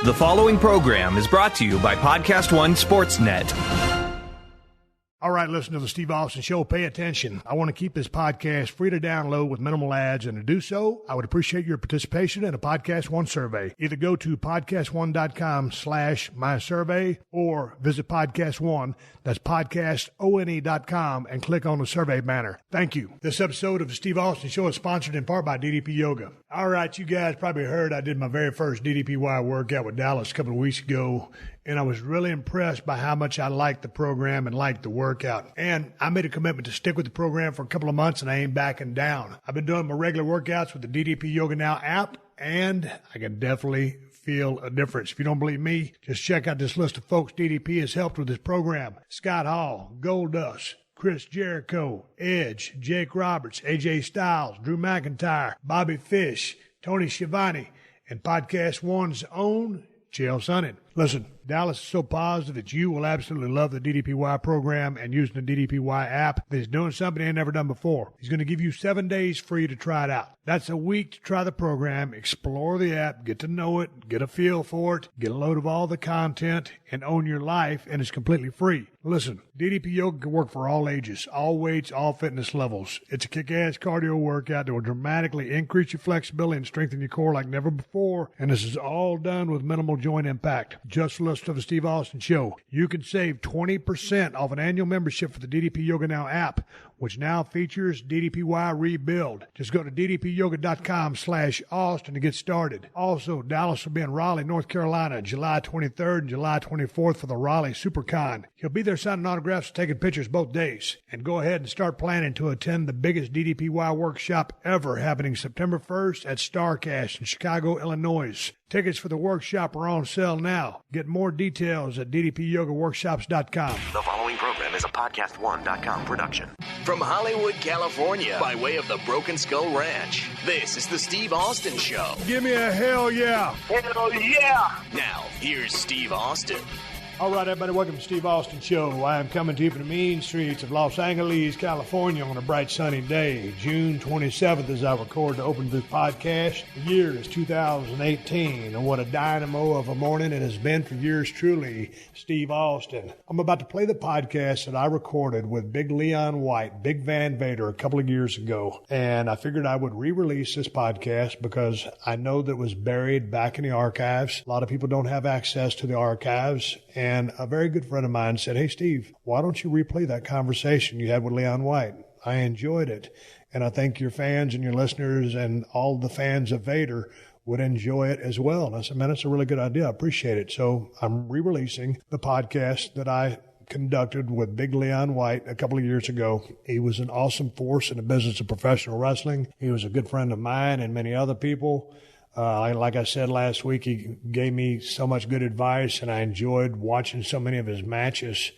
The following program is brought to you by PodcastOne Sportsnet. All right, listen to the Steve Austin Show. Pay attention. I want to keep this podcast free to download with minimal ads, and to do so, I would appreciate your participation in a Podcast One survey. Either go to podcastone.com/mysurvey or visit Podcast One, that's podcastone.com, and click on the survey banner. Thank you. This episode of the Steve Austin Show is sponsored in part by DDP Yoga. All right, you guys probably heard I did my very first DDPY workout with Dallas a couple of weeks ago, and I was really impressed by how much I liked the program and liked the workout. And I made a commitment to stick with the program for a couple of months, and I ain't backing down. I've been doing my regular workouts with the DDP Yoga Now app, and I can definitely feel a difference. If you don't believe me, just check out this list of folks DDP has helped with this program. Scott Hall, Goldust, Chris Jericho, Edge, Jake Roberts, AJ Styles, Drew McIntyre, Bobby Fish, Tony Schiavone, and Podcast One's own Chael Sonnen. Listen, Dallas is so positive that you will absolutely love the DDPY program and using the DDPY app that he's doing something he ain't never done before. He's going to give you 7 days free to try it out. That's a week to try the program, explore the app, get to know it, get a feel for it, get a load of all the content, and own your life, and it's completely free. Listen, DDP Yoga can work for all ages, all weights, all fitness levels. It's a kick-ass cardio workout that will dramatically increase your flexibility and strengthen your core like never before, and this is all done with minimal joint impact. Just listen to the Steve Austin Show. You can save 20% off an annual membership for the DDP Yoga Now app, which now features DDPY Rebuild. Just go to ddpyoga.com/Austin to get started. Also, Dallas will be in Raleigh, North Carolina, July 23rd and July 24th for the Raleigh SuperCon. He'll be there signing autographs and taking pictures both days. And go ahead and start planning to attend the biggest DDPY workshop ever, happening September 1st at StarCast in Chicago, Illinois. Tickets for the workshop are on sale now. Get more details at ddpyogaworkshops.com. The following program is a PodcastOne.com production. From Hollywood, California, by way of the Broken Skull Ranch, this is the Steve Austin Show. Give me a hell yeah. Hell yeah! Now, here's Steve Austin. All right, everybody, welcome to Steve Austin Show. I am coming to you from the mean streets of Los Angeles, California on a bright sunny day, June 27th as I record to open this podcast. The year is 2018, and what a dynamo of a morning it has been for yours truly, Steve Austin. I'm about to play the podcast that I recorded with Big Leon White, Big Van Vader, a couple of years ago, and I figured I would re-release this podcast because I know that it was buried back in the archives. A lot of people don't have access to the archives, and a very good friend of mine said, "Hey, Steve, why don't you replay that conversation you had with Leon White? I enjoyed it, and I think your fans and your listeners and all the fans of Vader would enjoy it as well." And I said, "Man, that's a really good idea. I appreciate it." So I'm re-releasing the podcast that I conducted with Big Leon White a couple of years ago. He was an awesome force in the business of professional wrestling. He was a good friend of mine and many other people. Like I said last week, he gave me so much good advice, and I enjoyed watching so many of his matches.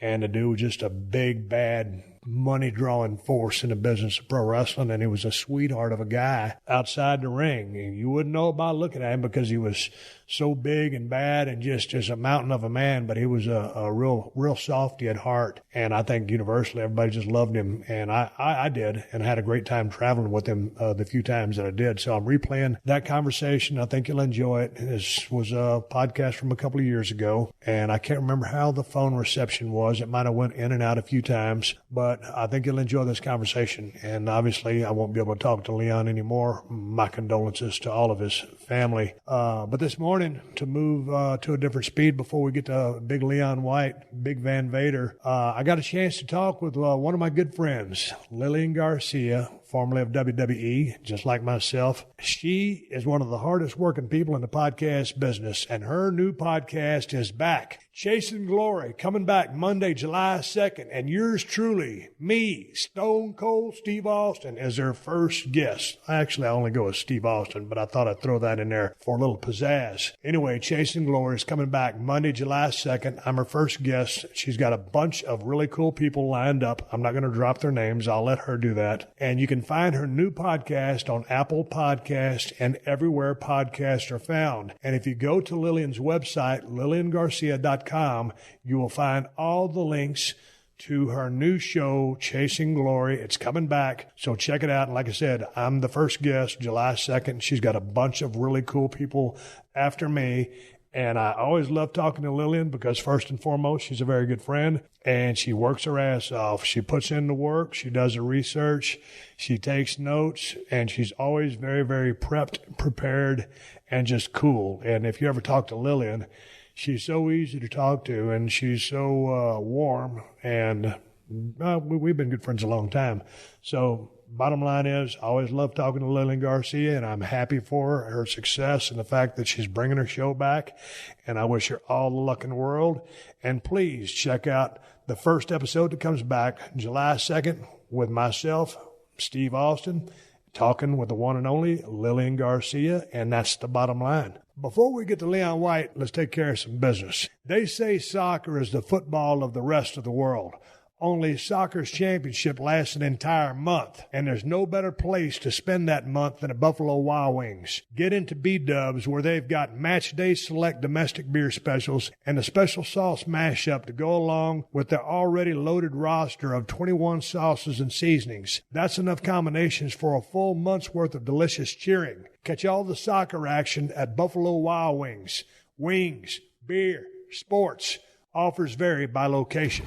And the dude was just a big, bad, money-drawing force in the business of pro wrestling, and he was a sweetheart of a guy outside the ring. And you wouldn't know about looking at him because he was so big and bad and just a mountain of a man, but he was a real softy at heart. And I think universally everybody just loved him, and I did, and had a great time traveling with him the few times that I did. So I'm replaying that conversation. I think you'll enjoy it. This was a podcast from a couple of years ago, and I can't remember how the phone reception was. It might have went in and out a few times, but I think you'll enjoy this conversation. And obviously I won't be able to talk to Leon anymore. My condolences to all of his family. But this morning, to move to a different speed before we get to Big Leon White, Big Van Vader, I got a chance to talk with one of my good friends, Lillian Garcia, formerly of WWE, just like myself. She is one of the hardest working people in the podcast business, and her new podcast is back. Chasing Glory, coming back Monday, July 2nd, and yours truly, me, Stone Cold Steve Austin, as their first guest. Actually, I only go with Steve Austin, but I thought I'd throw that in there for a little pizzazz. Anyway, Chasing Glory is coming back Monday, July 2nd. I'm her first guest. She's got a bunch of really cool people lined up. I'm not going to drop their names. I'll let her do that. And you can find her new podcast on Apple Podcasts and everywhere podcasts are found. And if you go to Lillian's website, LillianGarcia.com, you will find all the links to her new show, Chasing Glory. It's coming back, so check it out. And like I said, I'm the first guest, July 2nd. She's got a bunch of really cool people after me, And I always love talking to Lillian because, first and foremost, she's a very good friend, and she works her ass off. She puts in the work. She does the research. She takes notes, and she's always very, very prepared, and just cool. And if you ever talk to Lillian, she's so easy to talk to, and she's so warm, and we've been good friends a long time. So bottom line is, I always love talking to Lillian Garcia, and I'm happy for her success and the fact that she's bringing her show back, and I wish her all the luck in the world. And please check out the first episode that comes back July 2nd with myself, Steve Austin, talking with the one and only Lillian Garcia, and that's the bottom line. Before we get to Leon White, let's take care of some business. They say soccer is the football of the rest of the world. Only soccer's championship lasts an entire month, and there's no better place to spend that month than at Buffalo Wild Wings. Get into B-Dubs, where they've got match day select domestic beer specials and a special sauce mashup to go along with their already loaded roster of 21 sauces and seasonings. That's enough combinations for a full month's worth of delicious cheering. Catch all the soccer action at Buffalo Wild Wings. Wings, beer, sports. Offers vary by location.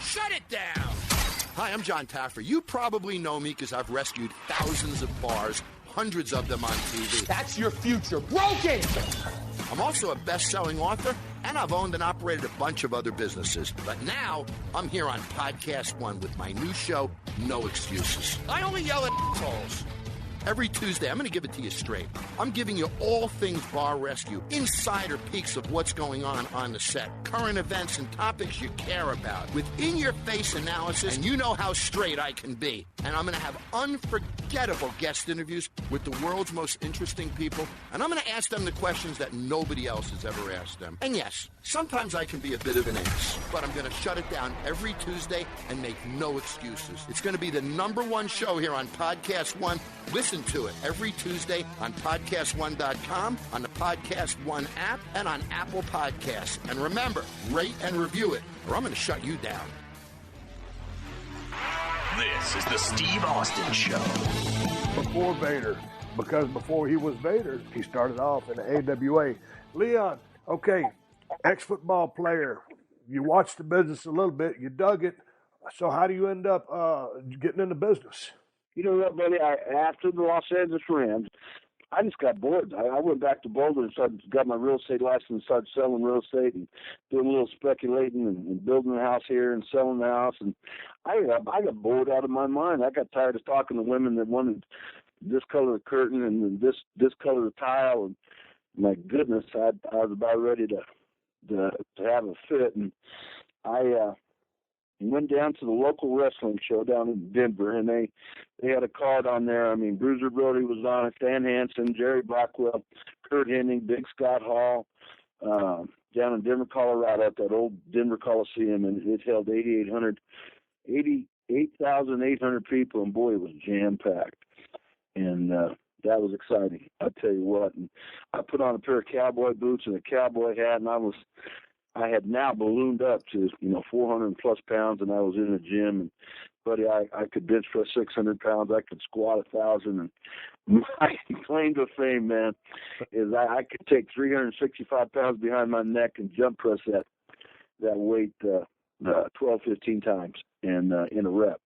Shut it down! Hi, I'm John Taffer. You probably know me because I've rescued thousands of bars, hundreds of them on TV. That's your future. Broken! I'm also a best-selling author, and I've owned and operated a bunch of other businesses. But now, I'm here on Podcast One with my new show, No Excuses. I only yell at assholes. Every Tuesday, I'm going to give it to you straight. I'm giving you all things bar rescue, insider peeks of what's going on the set, current events and topics you care about, with in-your-face analysis, and you know how straight I can be. And I'm going to have unforgettable guest interviews with the world's most interesting people, and I'm going to ask them the questions that nobody else has ever asked them. And yes, sometimes I can be a bit of an ass, but I'm going to shut it down every Tuesday and make no excuses. It's going to be the #1 show here on Podcast One. Listen to it every Tuesday on PodcastOne.com, on the Podcast One app, and on Apple Podcasts. And remember, rate and review it, or I'm going to shut you down. This is the Steve Austin Show. Before Vader, because before he was Vader, he started off in the AWA. Leon, okay, ex-football player. You watched the business a little bit. You dug it. So how do you end up getting into business? You know what, buddy? After the Los Angeles Rams, I just got bored. I went back to Boulder and got my real estate license, started selling real estate and doing a little speculating and building a house here and selling the house. And I got bored out of my mind. I got tired of talking to women that wanted this color of curtain and this color of tile. And my goodness, I was about ready to have a fit. And I went down to the local wrestling show down in Denver, and they had a card on there. I mean, Bruiser Brody was on it, Stan Hansen, Jerry Blackwell, Kurt Hennig, Big Scott Hall, down in Denver, Colorado, at that old Denver Coliseum, and it held 8,800 people, and boy, it was jam-packed. And that was exciting, I'll tell you what. And I put on a pair of cowboy boots and a cowboy hat, and I had now ballooned up to, 400 plus pounds, and I was in the gym. And, buddy, I could bench press 600 pounds. I could squat 1,000. And my claim to fame, man, is I could take 365 pounds behind my neck and jump press that weight 12, 15 times in a rep.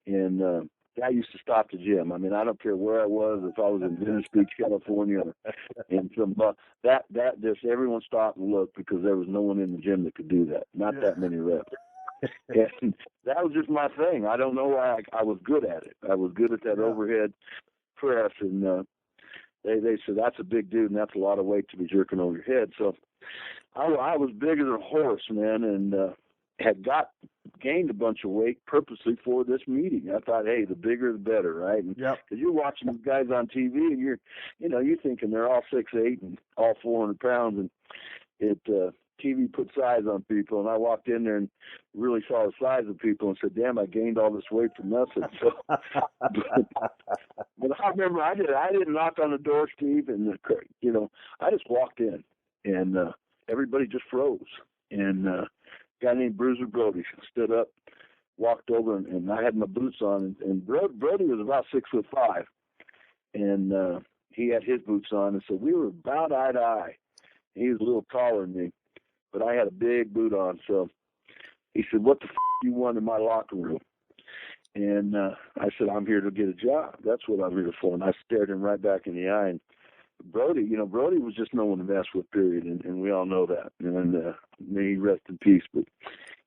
And I used to stop the gym. I mean, I don't care where I was, if I was in Venice Beach, California, and from that just everyone stopped and looked because there was no one in the gym that could do that. Not that many reps. And that was just my thing. I don't know why I was good at it. I was good at that overhead press, and they said that's a big dude and that's a lot of weight to be jerking over your head. So I was big as a horse, man, and had gained a bunch of weight purposely for this meeting. I thought, hey, the bigger the better, right? And because you're watching these guys on TV, and you're thinking they're all 6'8" and all 400 pounds, and TV put size on people. And I walked in there and really saw the size of people and said, damn, I gained all this weight from nothing. So, but I remember I didn't knock on the door, Steve, and I just walked in, and everybody just froze, and guy named Bruiser Brody stood up, walked over, and I had my boots on, and Brody was about 6'5", and he had his boots on, and so we were about eye to eye, He was a little taller than me, but I had a big boot on. So he said, "What the you want in my locker room?" And I said, "I'm here to get a job. That's what I'm here for." And I stared him right back in the eye. And Brody was just no one to mess with, period. And we all know that. And may he rest in peace. But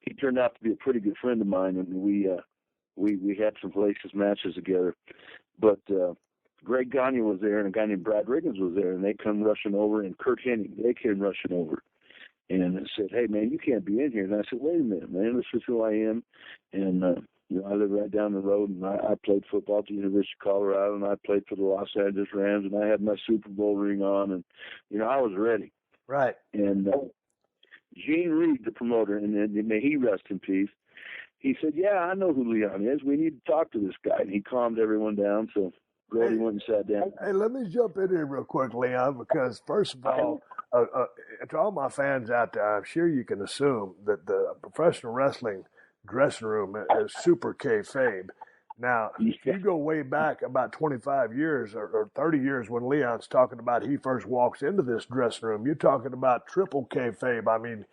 he turned out to be a pretty good friend of mine, and we had some places matches together. But Greg Gagne was there, and a guy named Brad Riggins was there, and they come rushing over, and Kurt Hennig, they came rushing over. And said, "Hey, man, you can't be in here." And I said, "Wait a minute, man, this is who I am." And, I live right down the road, and I played football at the University of Colorado, and I played for the Los Angeles Rams, and I had my Super Bowl ring on, and, I was ready. Right. And Gene Reed, the promoter, and may he rest in peace, he said, "Yeah, I know who Leon is. We need to talk to this guy." And he calmed everyone down, so Brody went and sat down. Hey, let me jump in here real quick, Leon, because first of all, to all my fans out there, I'm sure you can assume that the professional wrestling dressing room is super kayfabe. Now, if you go way back about 25 years or 30 years when Leon's talking about he first walks into this dressing room, you're talking about triple kayfabe. I mean,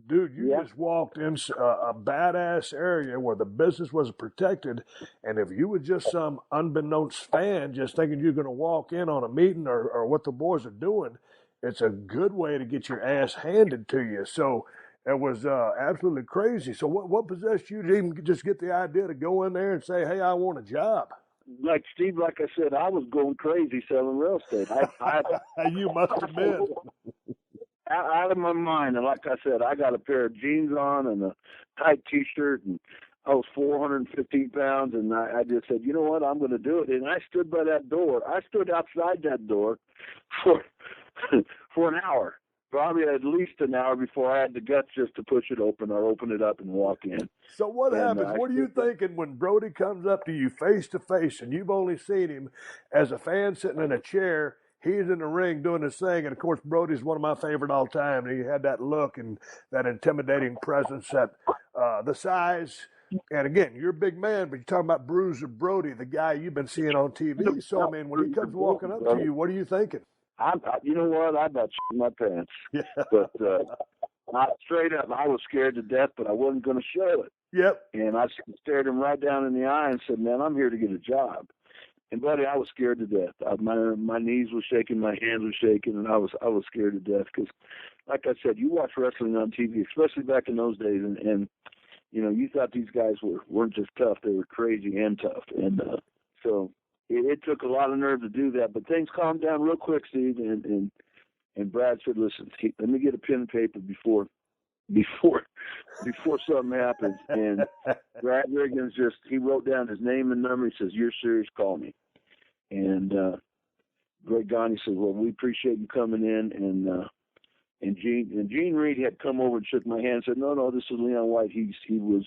dude, you just walked in a badass area where the business was protected, and if you were just some unbeknownst fan just thinking you're going to walk in on a meeting or what the boys are doing, it's a good way to get your ass handed to you. So it was absolutely crazy. So what possessed you to even just get the idea to go in there and say, "Hey, I want a job"? Like Steve, like I said, I was going crazy selling real estate. You must have been. Out of my mind. And like I said, I got a pair of jeans on and a tight T-shirt, and I was 415 pounds, and I just said, "You know what, I'm going to do it." And I stood by that door. I stood outside that door for an hour, probably at least an hour before I had the guts just to push it open or open it up and walk in. So what happens? What are you thinking when Brody comes up to you face to face, and you've only seen him as a fan sitting in a chair? He's in the ring doing his thing, and of course, Brody's one of my favorite all time. He had that look and that intimidating presence, that the size. And again, you're a big man, but you're talking about Bruiser Brody, the guy you've been seeing on TV. So, I mean, when he comes walking up to you, what are you thinking? You know what? I about shit my pants. Yeah. But straight up, I was scared to death, but I wasn't going to show it. Yep. And I stared him right down in the eye and said, "Man, I'm here to get a job." And buddy, I was scared to death. My knees were shaking, my hands were shaking, and I was scared to death because, like I said, you watch wrestling on TV, especially back in those days, and you thought these guys weren't just tough; they were crazy and tough. And so it took a lot of nerve to do that. But things calmed down real quick, Steve. And Brad said, "Listen, let me get a pen and paper before something happens." And Brad Riggins he wrote down his name and number. He says, "You're serious, call me." And Greg Gagne said, "Well, we appreciate you coming in." And Gene Reed had come over and shook my hand and said, No, this is Leon White. He was,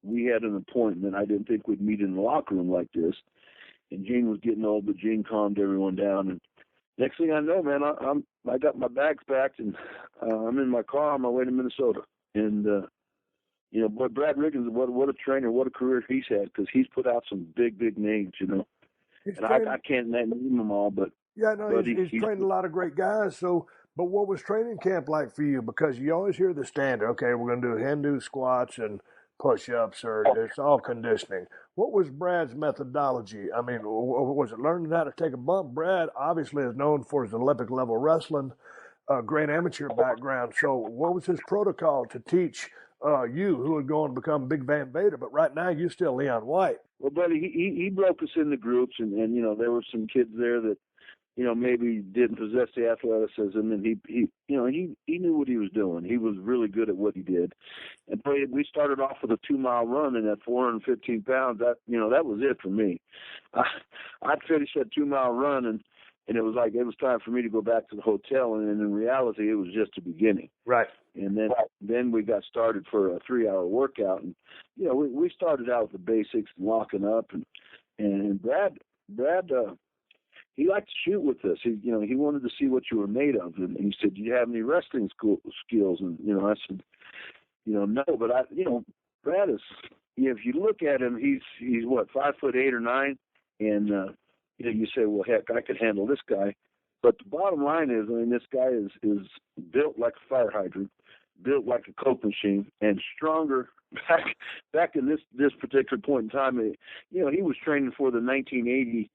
we had an appointment. I didn't think we'd meet in the locker room like this. And Gene was getting old, but Gene calmed everyone down. And next thing I know, man, I got my bags packed, and I'm in my car on my way to Minnesota. And boy, Brad Riggins, what a trainer, what a career he's had, because he's put out some big names, And I can't name them all, but yeah, no, he's trained a lot of great guys. So, but what was training camp like for you? Because you always hear the standard, okay, we're going to do Hindu squats and push-ups, or it's all conditioning. What was Brad's methodology? I mean, was it learning how to take a bump? Brad obviously is known for his Olympic-level wrestling, great amateur background. So what was his protocol to teach you, who would go on to become Big Van Vader, but right now you're still Leon White? Well, buddy, he broke us into groups, and there were some kids there that, maybe didn't possess the athleticism, and he knew what he was doing. He was really good at what he did. And we started off with a 2-mile run, and at 415 pounds, that was it for me. I'd finished that 2-mile run, and it was like it was time for me to go back to the hotel, and in reality, it was just the beginning. Right. And then we got started for a 3-hour workout, and we started out with the basics, locking up, and Brad. He liked to shoot with us. He wanted to see what you were made of, and he said, "Do you have any wrestling skills?" And I said, "No," but Brad is. If you look at him, he's what, 5'8" or 9, and you say, "Well, heck, I could handle this guy." But the bottom line is, I mean, this guy is built like a fire hydrant, built like a Coke machine, and stronger. Back in this particular point in time, he was training for the 1980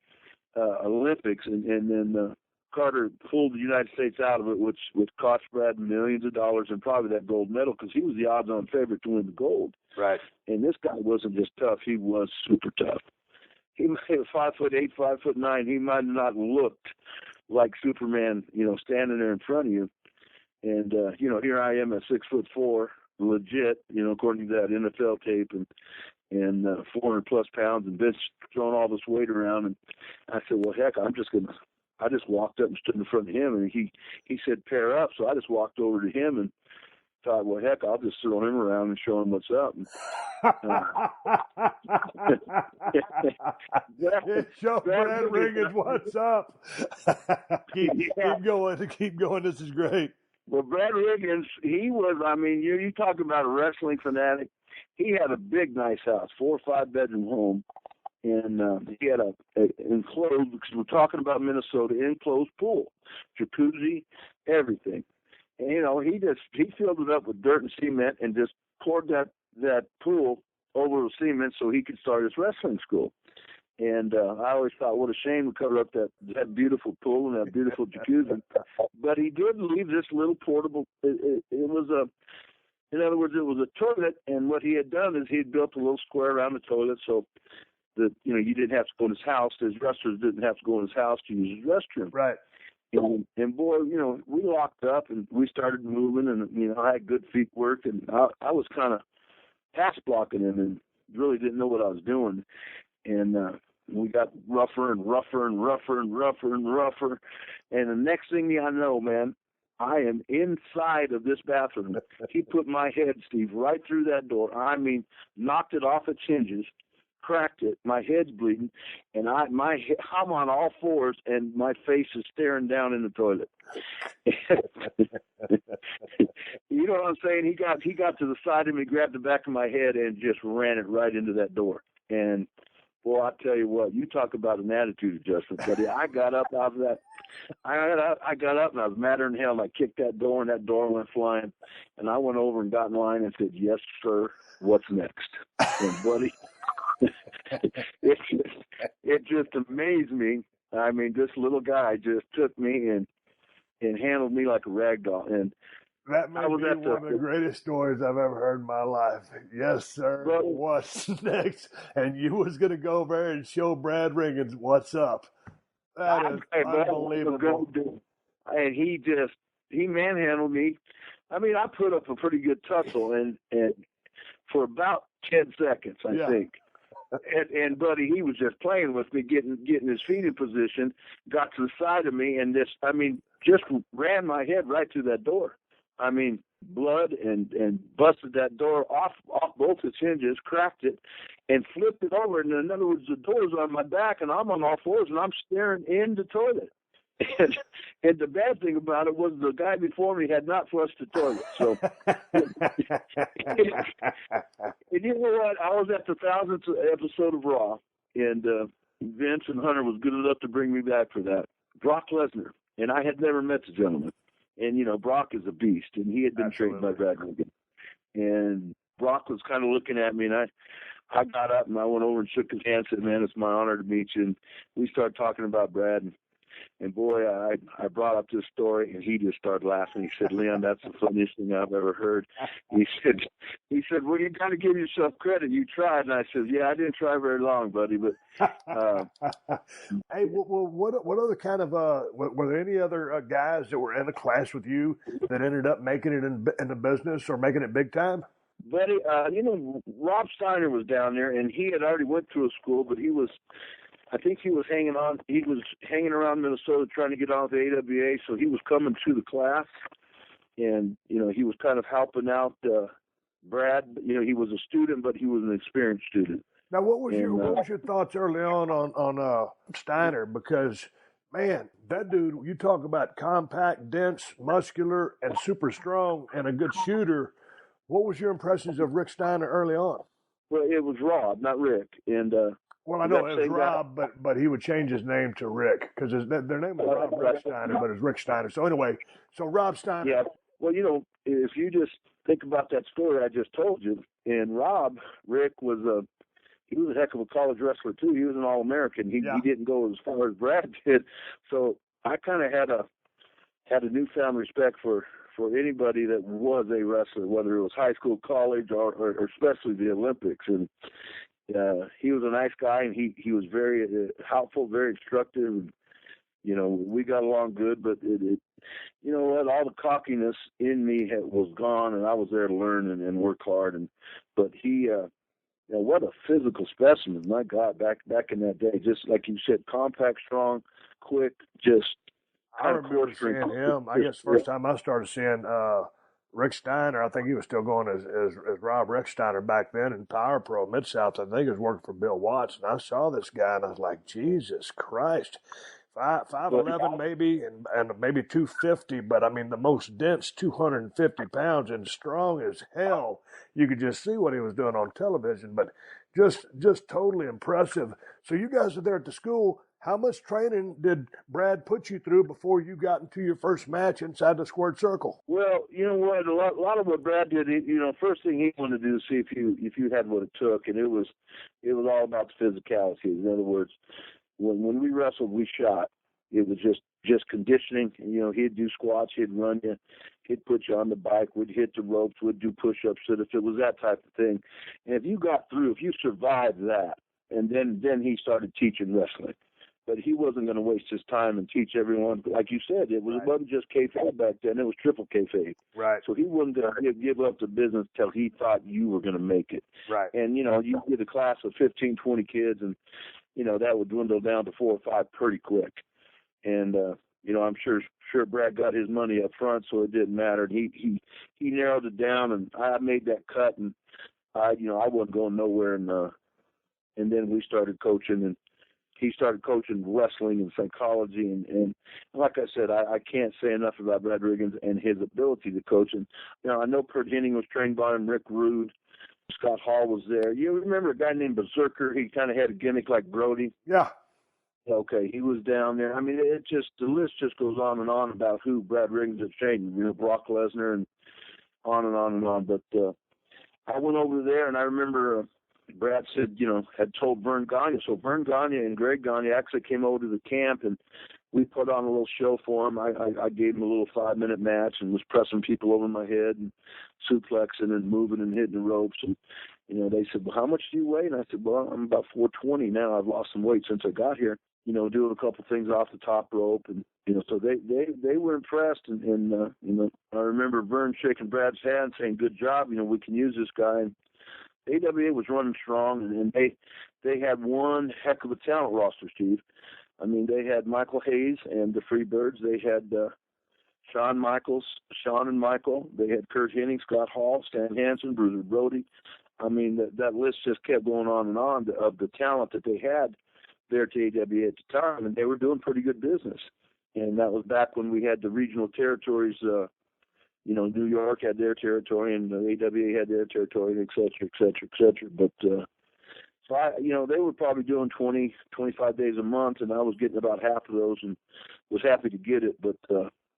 Olympics, and then Carter pulled the United States out of it, which cost Brad millions of dollars and probably that gold medal, because he was the odds-on favorite to win the gold. Right. And this guy wasn't just tough; he was super tough. He might have 5'8", 5'9". He might have not looked like Superman, standing there in front of you. And here I am at 6'4", legit, according to that NFL tape, and 400 plus pounds, and Vince throwing all this weight around. And I said, well, heck, I just walked up and stood in front of him, and he said pair up. So I just walked over to him and thought, well, heck, I'll just throw him around and show him what's up. And, show Brad Riggins what's up. keep going. This is great. Well, Brad Riggins, he was, I mean, you talk about a wrestling fanatic. He had a big, nice house, 4 or 5 bedroom home. And he had a enclosed, because we're talking about Minnesota, enclosed pool, jacuzzi, everything. And, he filled it up with dirt and cement and just poured that pool over with cement so he could start his wrestling school. And I always thought, what a shame to cover up that beautiful pool and that beautiful jacuzzi. But he did leave this little portable. It was in other words, it was a toilet. And what he had done is he had built a little square around the toilet so that you didn't have to go in his house. His wrestlers didn't have to go in his house to use his restroom. Right. And boy, we locked up and we started moving, and I had good feet work, and I was kind of pass blocking him and really didn't know what I was doing. And we got rougher and rougher and rougher and rougher and rougher. And the next thing I know, man, I am inside of this bathroom. He put my head, Steve, right through that door. I mean, knocked it off its hinges, cracked it. My head's bleeding, and I'm on all fours, and my face is staring down in the toilet. You know what I'm saying? He got to the side of me, grabbed the back of my head, and just ran it right into that door. And boy, I tell you what, you talk about an attitude adjustment, buddy. I got up out of that. I got up, and I was madder than hell, and I kicked that door, and that door went flying. And I went over and got in line and said, yes, sir, what's next? And, buddy, it just amazed me. I mean, this little guy just took me and handled me like a rag doll. And that may be one of the greatest stories I've ever heard in my life. Yes, sir. But what's next? And you was going to go over there and show Brad Riggins what's up. That is unbelievable. And he manhandled me. I mean, I put up a pretty good tussle, and for about 10 seconds, I think. And buddy, he was just playing with me, getting his feet in position, got to the side of me, and just ran my head right through that door. I mean, blood, and busted that door off both its hinges, cracked it, and flipped it over. And in other words, the door's on my back, and I'm on all fours, and I'm staring in the toilet. And the bad thing about it was the guy before me had not flushed the toilet. So, and you know what? I was at the 1000th episode of Raw, and Vince and Hunter was good enough to bring me back for that. Brock Lesnar, and I had never met the gentleman. And, Brock is a beast, and he had been trained by Brad Riggins. And Brock was kind of looking at me, and I got up, and I went over and shook his hand and said, man, it's my honor to meet you. And we started talking about Brad, and boy, I brought up this story, and he just started laughing. He said, Leon, that's the funniest thing I've ever heard. He said, well, you got to give yourself credit. You tried. And I said, yeah, I didn't try very long, buddy. But hey, well, what other kind of were there any other guys that were in the class with you that ended up making it in the business or making it big time? Buddy, Rob Steiner was down there, and he had already went through a school, but I think he was hanging on. He was hanging around Minnesota trying to get on with the AWA, so he was coming to the class, and he was kind of helping out Brad. He was a student, but he was an experienced student. Now, what was your thoughts early on Steiner? Because man, that dude, you talk about compact, dense, muscular, and super strong, and a good shooter. What was your impressions of Rick Steiner early on? Well, it was Rob, not Rick, and Well, I know it was Rob, but he would change his name to Rick because their name was Rob Rick Steiner, but it was Rick Steiner. So anyway, Rob Steiner. Yeah. Well, if you just think about that story I just told you, and Rick was he was a heck of a college wrestler too. He was an All-American. He didn't go as far as Brad did. So I kind of had a newfound respect for anybody that was a wrestler, whether it was high school, college, or especially the Olympics. And he was a nice guy, and he was very helpful, very instructive. And, we got along good, but all the cockiness in me was gone, and I was there to learn and work hard. But he, what a physical specimen! My God, back in that day, just like you said, compact, strong, quick, just. I remember seeing him. I guess first time I started seeing Rick Steiner, I think he was still going as Rob Rick Steiner back then in Power Pro Mid-South. I think he was working for Bill Watts, and I saw this guy, and I was like, Jesus Christ. 5'11" maybe, and maybe 250, but I mean the most dense 250 pounds and strong as hell. You could just see what he was doing on television, but just totally impressive. So you guys are there at the school. How much training did Brad put you through before you got into your first match inside the squared circle? Well, you know what, a lot of what Brad did, first thing he wanted to do is see if you had what it took, and it was all about the physicality. In other words, when we wrestled, we shot. It was just conditioning. He'd do squats, he'd run you, he'd put you on the bike, we'd hit the ropes, we'd do push-ups, if it was that type of thing. And if you got through, if you survived that, and then he started teaching wrestling. But he wasn't going to waste his time and teach everyone. Like you said, it wasn't just kayfabe back then. It was triple kayfabe. Right. So he wasn't going to give up the business till he thought you were going to make it. Right. And, you get a class of 15, 20 kids, and, that would dwindle down to 4 or 5 pretty quick. And, I'm sure Brad got his money up front, so it didn't matter. And he narrowed it down, and I made that cut, and I wasn't going nowhere. And then we started coaching, and he started coaching wrestling and psychology, and like I said, I can't say enough about Brad Riggins and his ability to coach. And I know Kurt Hennig was trained by him, Rick Rude, Scott Hall was there. You remember a guy named Berserker? He kind of had a gimmick like Brody. Yeah. Okay, he was down there. I mean, the list just goes on and on about who Brad Riggins had trained. Brock Lesnar and on and on and on. But I went over there, and I remember. Brad said, had told Verne Gagne. So Verne Gagne and Greg Gagne actually came over to the camp, and we put on a little show for him. I gave him a little 5-minute match and was pressing people over my head and suplexing and moving and hitting the ropes. And, they said, well, how much do you weigh? And I said, well, I'm about 420 now. I've lost some weight since I got here, doing a couple things off the top rope. And, so they were impressed. And I remember Verne shaking Brad's hand saying, good job. We can use this guy. And AWA was running strong, and they had one heck of a talent roster, Steve. I mean, they had Michael Hayes and the Freebirds. They had Shawn and Michael. They had Kurt Hennig, Scott Hall, Stan Hansen, Bruiser Brody. I mean, that list just kept going on and on of the talent that they had there to AWA at the time, and they were doing pretty good business. And that was back when we had the regional territories. New York had their territory, and the AWA had their territory, et cetera, et cetera, et cetera. But so they were probably doing 20, 25 days a month, and I was getting about half of those, and was happy to get it. But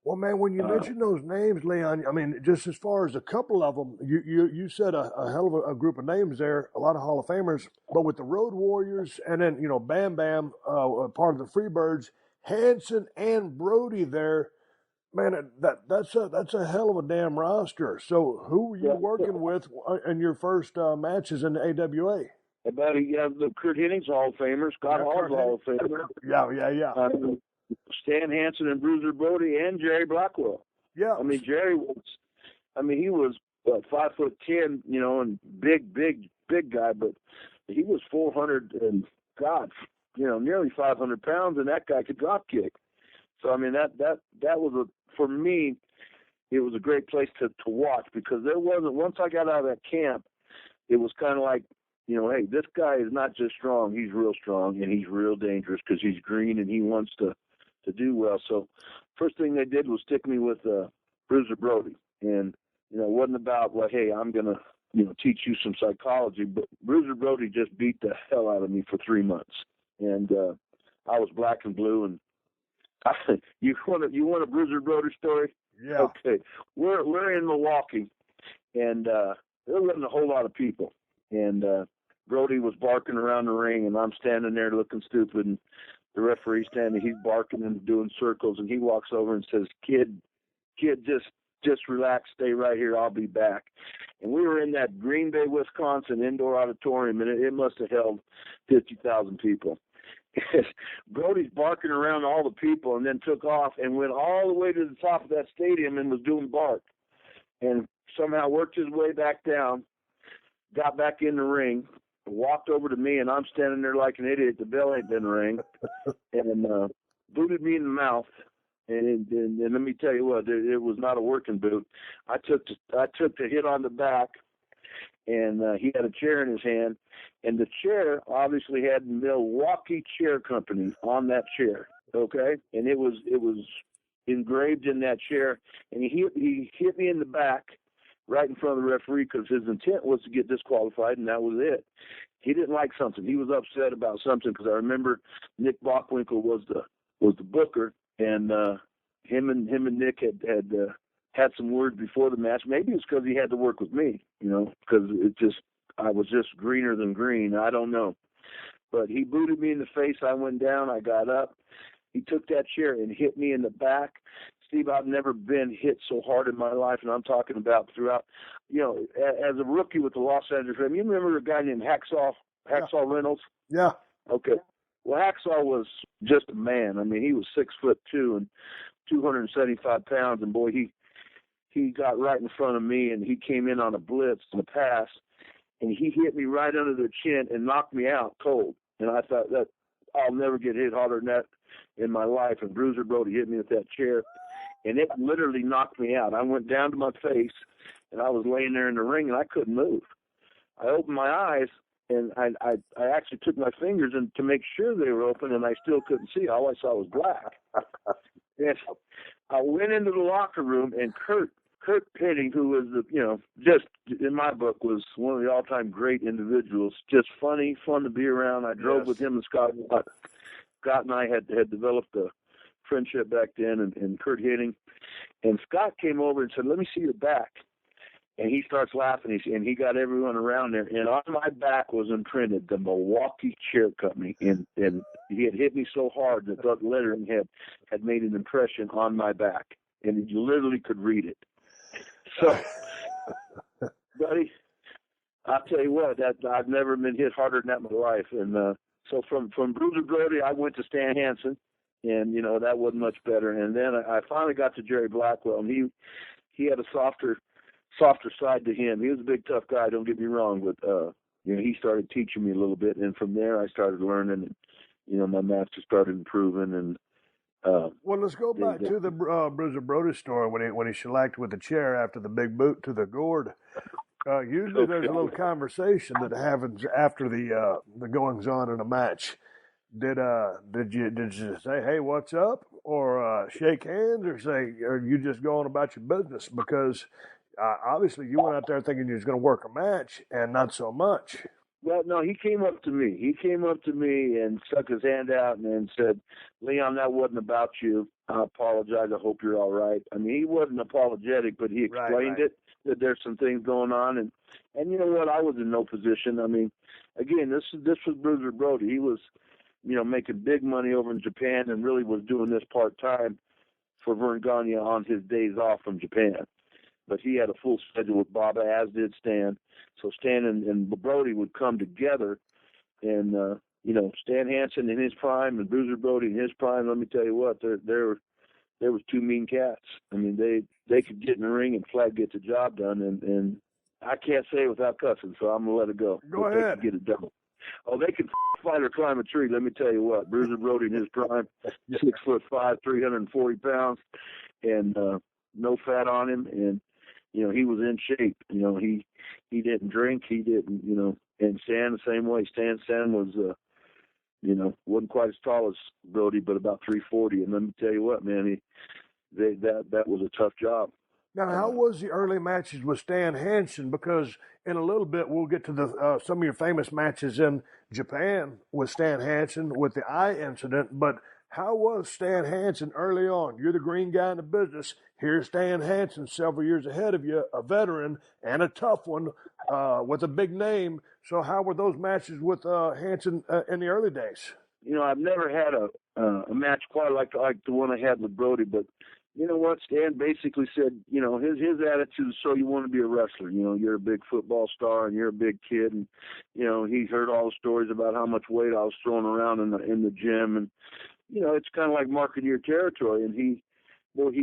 well, man, when you mention those names, Leon, I mean, just as far as a couple of them, you said a hell of a group of names there, a lot of Hall of Famers. But with the Road Warriors, and then Bam Bam, part of the Freebirds, Hansen and Brody there. Man, that's a hell of a damn roster. So who were you working with in your first matches in the AWA? The Kurt Hennig's Hall of Famer, Scott Hall's Hall of Famer. Yeah. Stan Hansen and Bruiser Brody and Jerry Blackwell. Yeah. I mean, Jerry he was 5'10", and big guy, but he was 400 and nearly 500 pounds, and that guy could drop kick. So I mean that was for me, it was a great place to watch, because there wasn't, once I got out of that camp, it was kind of like, hey, this guy is not just strong, he's real strong, and he's real dangerous because he's green and he wants to do well. So first thing they did was stick me with Bruiser Brody, and it wasn't about, well, hey, I'm gonna teach you some psychology. But Bruiser Brody just beat the hell out of me for 3 months, and I was black and blue. And you want a Bruiser Brody story? Yeah. Okay. We're in Milwaukee, and there wasn't a whole lot of people, and Brody was barking around the ring, and I'm standing there looking stupid, and the referee's standing, he's barking and doing circles, and he walks over and says, Kid, just relax, stay right here, I'll be back. And we were in that Green Bay, Wisconsin indoor auditorium, and it must have held 50,000 people. Brody's barking around all the people and then took off and went all the way to the top of that stadium and was doing bark. And somehow worked his way back down, got back in the ring, walked over to me, and I'm standing there like an idiot. The bell ain't been rang, and booted me in the mouth. And let me tell you what, it was not a working boot. I took the hit on the back, and he had a chair in his hand, and the chair obviously had Milwaukee Chair Company on that chair. Okay, and it was engraved in that chair, and he hit me in the back right in front of the referee because his intent was to get disqualified, and that was it. He didn't like something. He was upset about something because I remember Nick Bockwinkel was the booker, and him and Nick had some words before the match. Maybe it's because he had to work with me, because I was just greener than green. I don't know. But he booted me in the face. I went down. I got up. He took that chair and hit me in the back. Steve, I've never been hit so hard in my life, and I'm talking about throughout, as a rookie with the Los Angeles Rams. You remember a guy named Hacksaw Reynolds? Yeah. Okay. Well, Hacksaw was just a man. I mean, he was 6'2" and 275 pounds, and boy, he got right in front of me, and he came in on a blitz and a pass, and he hit me right under the chin and knocked me out cold. And I thought that I'll never get hit harder than that in my life. And Bruiser Brody hit me with that chair, and it literally knocked me out. I went down to my face, and I was laying there in the ring, and I couldn't move. I opened my eyes, and I actually took my fingers in to make sure they were open, and I still couldn't see. All I saw was black. And I went into the locker room, and Kurt Pitting, who was just in my book was one of the all-time great individuals, just fun to be around. I drove with him and Scott. Scott and I had developed a friendship back then, and Kurt Hitting. And Scott came over and said, "Let me see your back." And he starts laughing, and he got everyone around there. And on my back was imprinted the Milwaukee Chair Company. And he had hit me so hard that the lettering had made an impression on my back. And you literally could read it. So, buddy, I'll tell you what, that I've never been hit harder than that in my life. And so from Bruiser Brody, I went to Stan Hansen, and, that wasn't much better. And then I finally got to Jerry Blackwell, and he had a softer side to him. He was a big, tough guy, don't get me wrong, but, he started teaching me a little bit. And from there, I started learning, and, my master started improving. And well, let's go back to the Bruiser Brody story when he shellacked with the chair after the big boot to the gourd. Usually there's a little conversation that happens after the goings on in a match. Did you say, "Hey, what's up," or shake hands, or say, "Are you just going about your business?" Because obviously you went out there thinking you was going to work a match, and not so much. Well, no, he came up to me. He came up to me and stuck his hand out and said, "Leon, that wasn't about you. I apologize. I hope you're all right." I mean, he wasn't apologetic, but he explained it, that there's some things going on. And you know what? I was in no position. I mean, again, this was Bruiser Brody. He was, making big money over in Japan and really was doing this part-time for Verne Gagne on his days off from Japan. But he had a full schedule with Bob, as did Stan. So Stan and Brody would come together, and Stan Hansen in his prime and Bruiser Brody in his prime. Let me tell you what, there was two mean cats. I mean, they could get in the ring and flat get the job done, and I can't say it without cussing, so I'm gonna let it go. Go ahead. They could get it done. Oh, they could fight or climb a tree. Let me tell you what, Bruiser Brody in his prime, 6'5", 340 pounds, and no fat on him, and he was in shape. He didn't drink. He didn't, and Stan the same way. Stan was, wasn't quite as tall as Brody, but about 340. And let me tell you what, man, that was a tough job. Now, how was the early matches with Stan Hansen? Because in a little bit we'll get to the some of your famous matches in Japan with Stan Hansen with the eye incident. But how was Stan Hansen early on? You're the green guy in the business. Here's Stan Hansen, several years ahead of you, a veteran and a tough one with a big name. So how were those matches with Hansen in the early days? You know, I've never had a match quite like the one I had with Brody, but you know what? Stan basically said, you know, his attitude is, so you want to be a wrestler. You know, you're a big football star and you're a big kid, and you know, he heard all the stories about how much weight I was throwing around in the gym, and you know, it's kind of like marking your territory. And he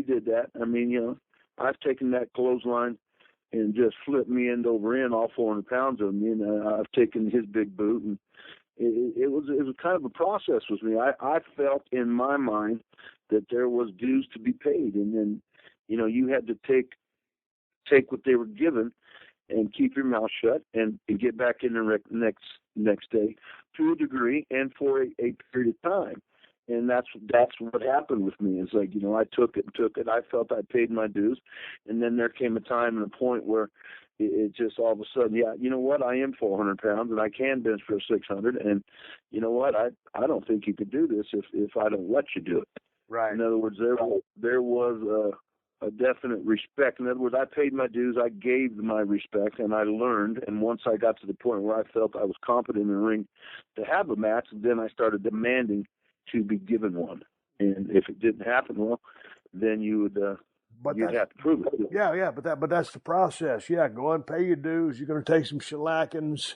did that. I mean, you know, I've taken that clothesline and just flipped me end over end, all 400 pounds of me, and I've taken his big boot, and it was kind of a process with me. I felt in my mind that there was dues to be paid, and then, you know, you had to take what they were given and keep your mouth shut and get back in the next day to a degree and for a period of time. And that's what happened with me. It's like, you know, I took it. I felt I paid my dues, and then there came a time and a point where it just all of a sudden, yeah, you know what, I am 400 pounds and I can bench for 600, and you know what, I don't think you could do this if I don't let you do it. Right. In other words, there was a definite respect. In other words, I paid my dues, I gave my respect, and I learned. And once I got to the point where I felt I was competent in the ring to have a match, then I started demanding to be given one. And if it didn't happen, well, then you would you'd have to prove it. Yeah, but that's the process. Yeah, go and pay your dues. You're going to take some shellackings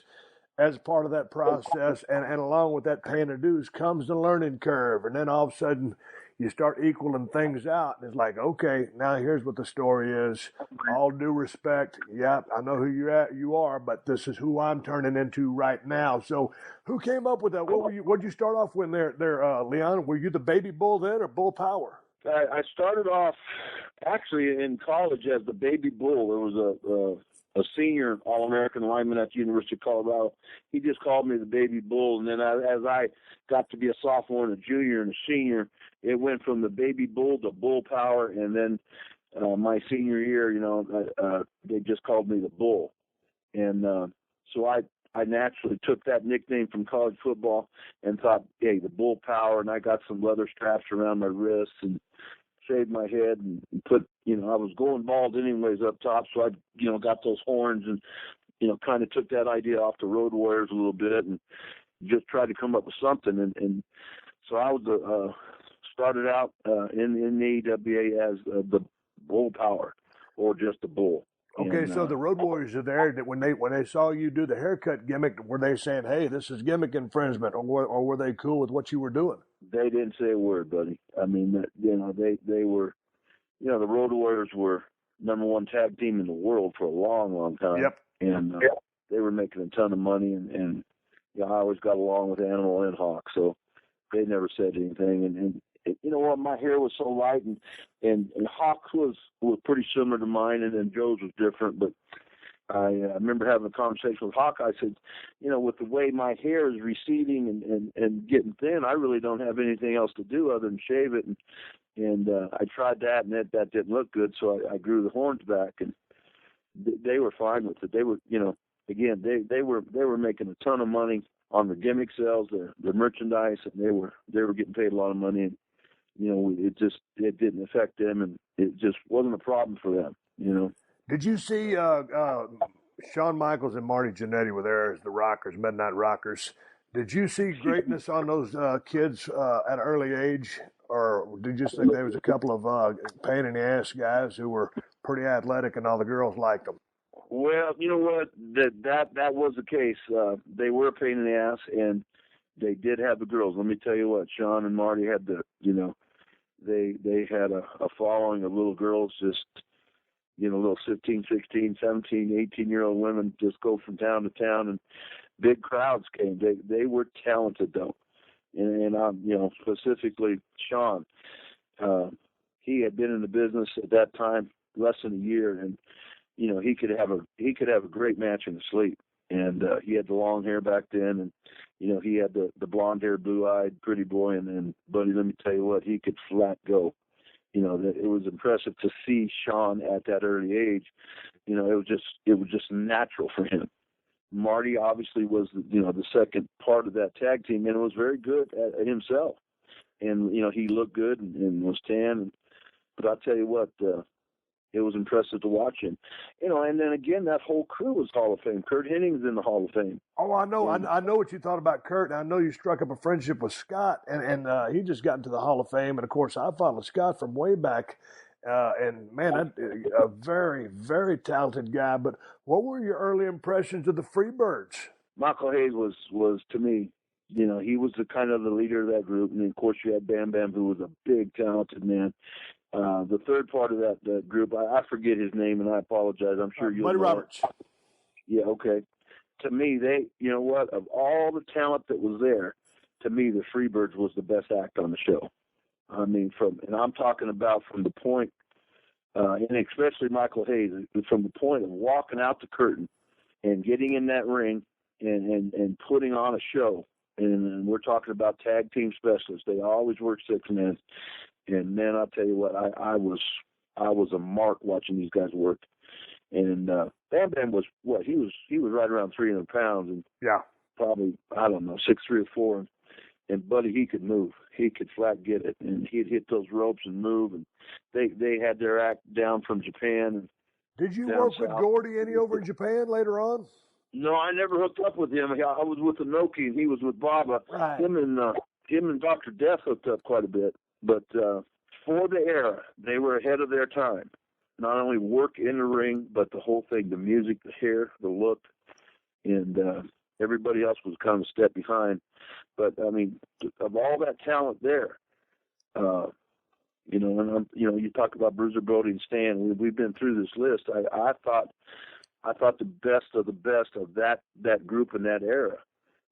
as part of that process, and along with that paying the dues comes the learning curve, and then all of a sudden you start equaling things out, and it's like, okay, now here's what the story is. All due respect, yeah, I know who you are, but this is who I'm turning into right now. So, who came up with that? What did you start off with there, Leon? Were you the baby bull then, or bull power? I started off actually in college as the baby bull. There was a senior All-American lineman at the University of Colorado. He just called me the baby bull. And then as I got to be a sophomore and a junior and a senior, it went from the baby bull to bull power. And then my senior year, you know, they just called me the bull. And so I naturally took that nickname from college football and thought, hey, the bull power. And I got some leather straps around my wrists and shaved my head and put, you know, I was going bald anyways up top, so I, you know, got those horns and, you know, kind of took that idea off the Road Warriors a little bit and just tried to come up with something. And so I was started out in the AWA as the bull power, or just the bull. Okay, and, so the Road Warriors are there. That when they saw you do the haircut gimmick, were they saying, "Hey, this is gimmick infringement," or were they cool with what you were doing? They didn't say a word, buddy. I mean, you know, they were, you know, the Road Warriors were #1 tag team in the world for a long, long time. Yep. And they were making a ton of money, and you know, I always got along with Animal and Hawk, so they never said anything. And you know what, my hair was so light, and Hawk was pretty similar to mine, and then Joe's was different. But I remember having a conversation with Hawk. I said, you know, with the way my hair is receding and getting thin, I really don't have anything else to do other than shave it. And I tried that, and that didn't look good, so I grew the horns back, and they were fine with it. They were, you know, again, they were making a ton of money on the gimmick sales, their merchandise, and they were getting paid a lot of money. And you know, it didn't affect them, and it just wasn't a problem for them. You know. Did you see Shawn Michaels and Marty Jannetty were there as the Rockers, Midnight Rockers? Did you see greatness on those kids at an early age, or did you just think there was a couple of pain in the ass guys who were pretty athletic and all the girls liked them? Well, you know what, that was the case. They were a pain in the ass, and they did have the girls. Let me tell you what, Shawn and Marty had they had a following of little girls, just, you know, little 15, 16, 17, 18-year-old women just go from town to town, and big crowds came. They were talented, though. And you know, specifically Shawn, he had been in the business at that time less than a year, and you know, he could have a great match in his sleep. And he had the long hair back then, and you know, he had the blonde hair, blue eyed, pretty boy, and buddy, let me tell you what, he could flat go. that it was impressive to see Sean at that early age. It was just natural for him. Marty obviously was, the second part of that tag team, and was very good at himself. And, he looked good and was tan. But I'll tell you what, it was impressive to watch him. And then again, that whole crew was Hall of Fame. Kurt Hennig's in the Hall of Fame. Oh, I know. I know what you thought about Kurt. And I know you struck up a friendship with Scott, and he just got into the Hall of Fame. And, of course, I followed Scott from way back. And, man, a very, very talented guy. But what were your early impressions of the Freebirds? Michael Hayes was to me, he was the kind of the leader of that group. And, then, of course, you had Bam Bam, who was a big, talented man. The third part of that group, I forget his name, and I apologize. I'm sure you'll know. Buddy Roberts. Yeah, okay. To me, of all the talent that was there, to me, the Freebirds was the best act on the show. I mean, and I'm talking about from the point, and especially Michael Hayes, from the point of walking out the curtain and getting in that ring and putting on a show. And we're talking about tag team specialists. They always work 6 minutes. And man, I'll tell you what, I was a mark watching these guys work. And Bam Bam was what? He was right around 300 pounds, and probably, I don't know, 6'3" or 4. And Buddy, he could move. He could flat get it, and he'd hit those ropes and move. And they had their act down from Japan. And did you work with Gordy any over in Japan later on? No, I never hooked up with him. I was with Inoki, and he was with Baba. Right. Him and Dr. Death hooked up quite a bit. But for the era, they were ahead of their time. Not only work in the ring, but the whole thing, the music, the hair, the look, and everybody else was kind of a step behind. But, I mean, of all that talent there, you talk about Bruiser, Brody, and Stan. We've been through this list. I thought the best of that group in that era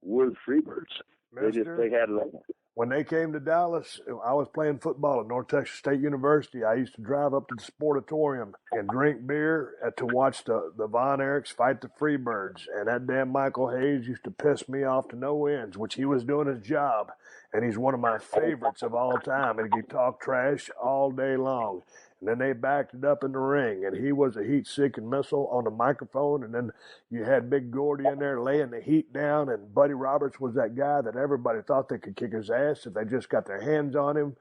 were the Freebirds. They had it all. When they came to Dallas, I was playing football at North Texas State University. I used to drive up to the Sportatorium and drink beer to watch the Von Erichs fight the Freebirds. And that damn Michael Hayes used to piss me off to no ends, which he was doing his job. And he's one of my favorites of all time. And he talked trash all day long. And then they backed it up in the ring, and he was a heat-seeking missile on the microphone. And then you had Big Gordy in there laying the heat down, and Buddy Roberts was that guy that everybody thought they could kick his ass if they just got their hands on him.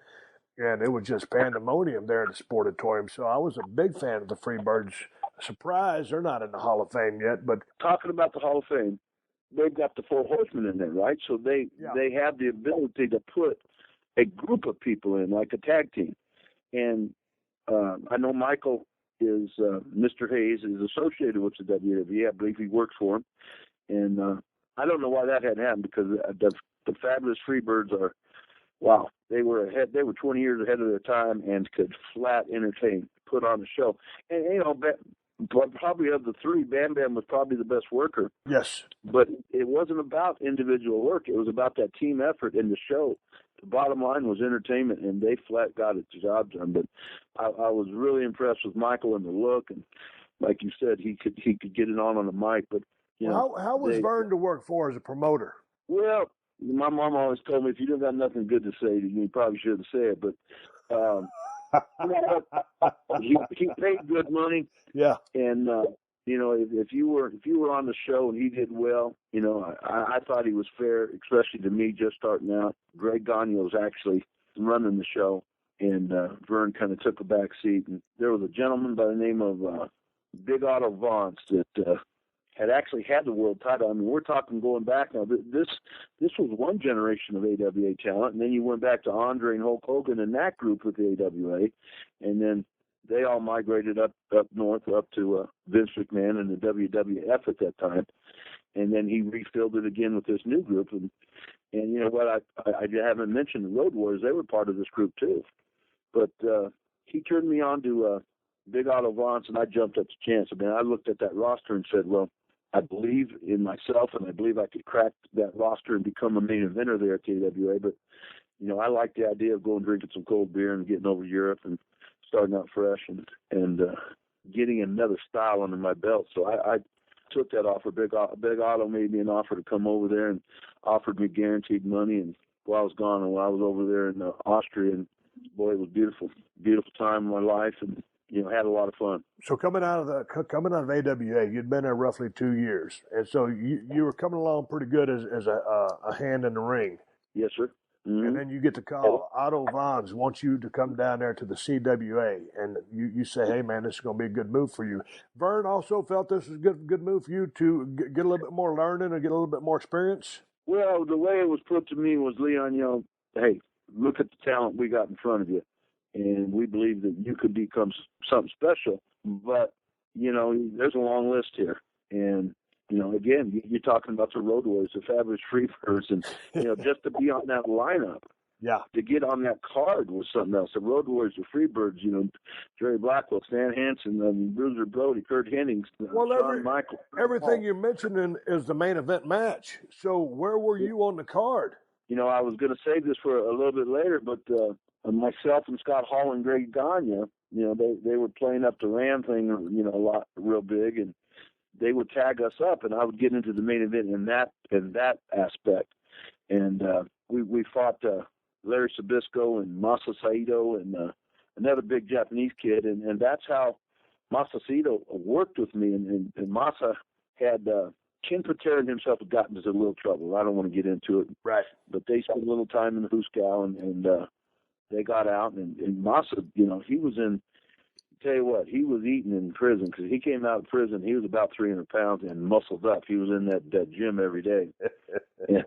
And it was just pandemonium there in the Sportatorium. So I was a big fan of the Freebirds. Surprised they're not in the Hall of Fame yet. But talking about the Hall of Fame, they've got the Four Horsemen in there, right? So they have the ability to put a group of people in, like a tag team. And I know Michael is Mr. Hayes is associated with the WWE. I believe he works for him, and I don't know why that hadn't happened, because the fabulous Freebirds are, wow, they were 20 years ahead of their time and could flat entertain, put on a show. And probably of the three, Bam Bam was probably the best worker. Yes, but it wasn't about individual work; it was about that team effort in the show. The bottom line was entertainment, and they flat got its job done. But I was really impressed with Michael and the look, and like you said, he could get it on the mic. But how was Verne to work for as a promoter? Well, my mom always told me, if you don't got nothing good to say, you probably shouldn't say it. But he paid good money. Yeah, and if you were on the show and he did well, I thought he was fair, especially to me just starting out. Verne Gagne was actually running the show, and Verne kind of took a back seat. And there was a gentleman by the name of Big Otto Vance that had actually had the world title. I mean, we're talking going back now. This was one generation of AWA talent, and then you went back to Andre and Hulk Hogan and that group with the AWA, and then they all migrated up north, up to Vince McMahon and the WWF at that time. And then he refilled it again with this new group. And you know what? I haven't mentioned the Road Warriors. They were part of this group too. But he turned me on to Big Otto Vance, and I jumped at the chance. I mean, I looked at that roster and said, well, I believe in myself, and I believe I could crack that roster and become a main eventer there at the AWA. But, I like the idea of going drinking some cold beer and getting over Europe and starting out fresh and getting another style under my belt. So I took that offer. Big Otto made me an offer to come over there and offered me guaranteed money. And while I was gone, and while I was over there in Austria, and boy, it was beautiful, beautiful time in my life, and had a lot of fun. So coming out of AWA, you'd been there roughly 2 years, and so you were coming along pretty good as a hand in the ring. Yes, sir. Mm-hmm. And then you get the call. Otto Vons wants you to come down there to the CWA, and you say, "Hey, man, this is going to be a good move for you." Verne also felt this was a good move for you to get a little bit more learning and get a little bit more experience. Well, the way it was put to me was, Leon, hey, look at the talent we got in front of you, and we believe that you could become something special. But there's a long list here, and again, you're talking about the Road Warriors, the Fabulous Freebirds, and just to be on that lineup, to get on that card was something else. The Road Warriors, the Freebirds, Jerry Blackwell, Stan Hansen, Bruiser Brody, Kurt Hennings, Shawn Michaels. Everything you're mentioning is the main event match. So where were you on the card? I was going to save this for a little bit later, but myself and Scott Hall and Verne Gagne, they were playing up the Ram thing, a lot real big, and they would tag us up, and I would get into the main event in that aspect. And we fought Larry Sabisco and Masa Saito and another big Japanese kid, and that's how Masa Saito worked with me. And Masa had Ken Patera himself had gotten into a little trouble. I don't want to get into it, right? But they spent a little time in the Huskow, and they got out. And Masa, he was in. Tell you what, he was eating in prison because he came out of prison. He was about 300 pounds and muscled up. He was in that gym every day. And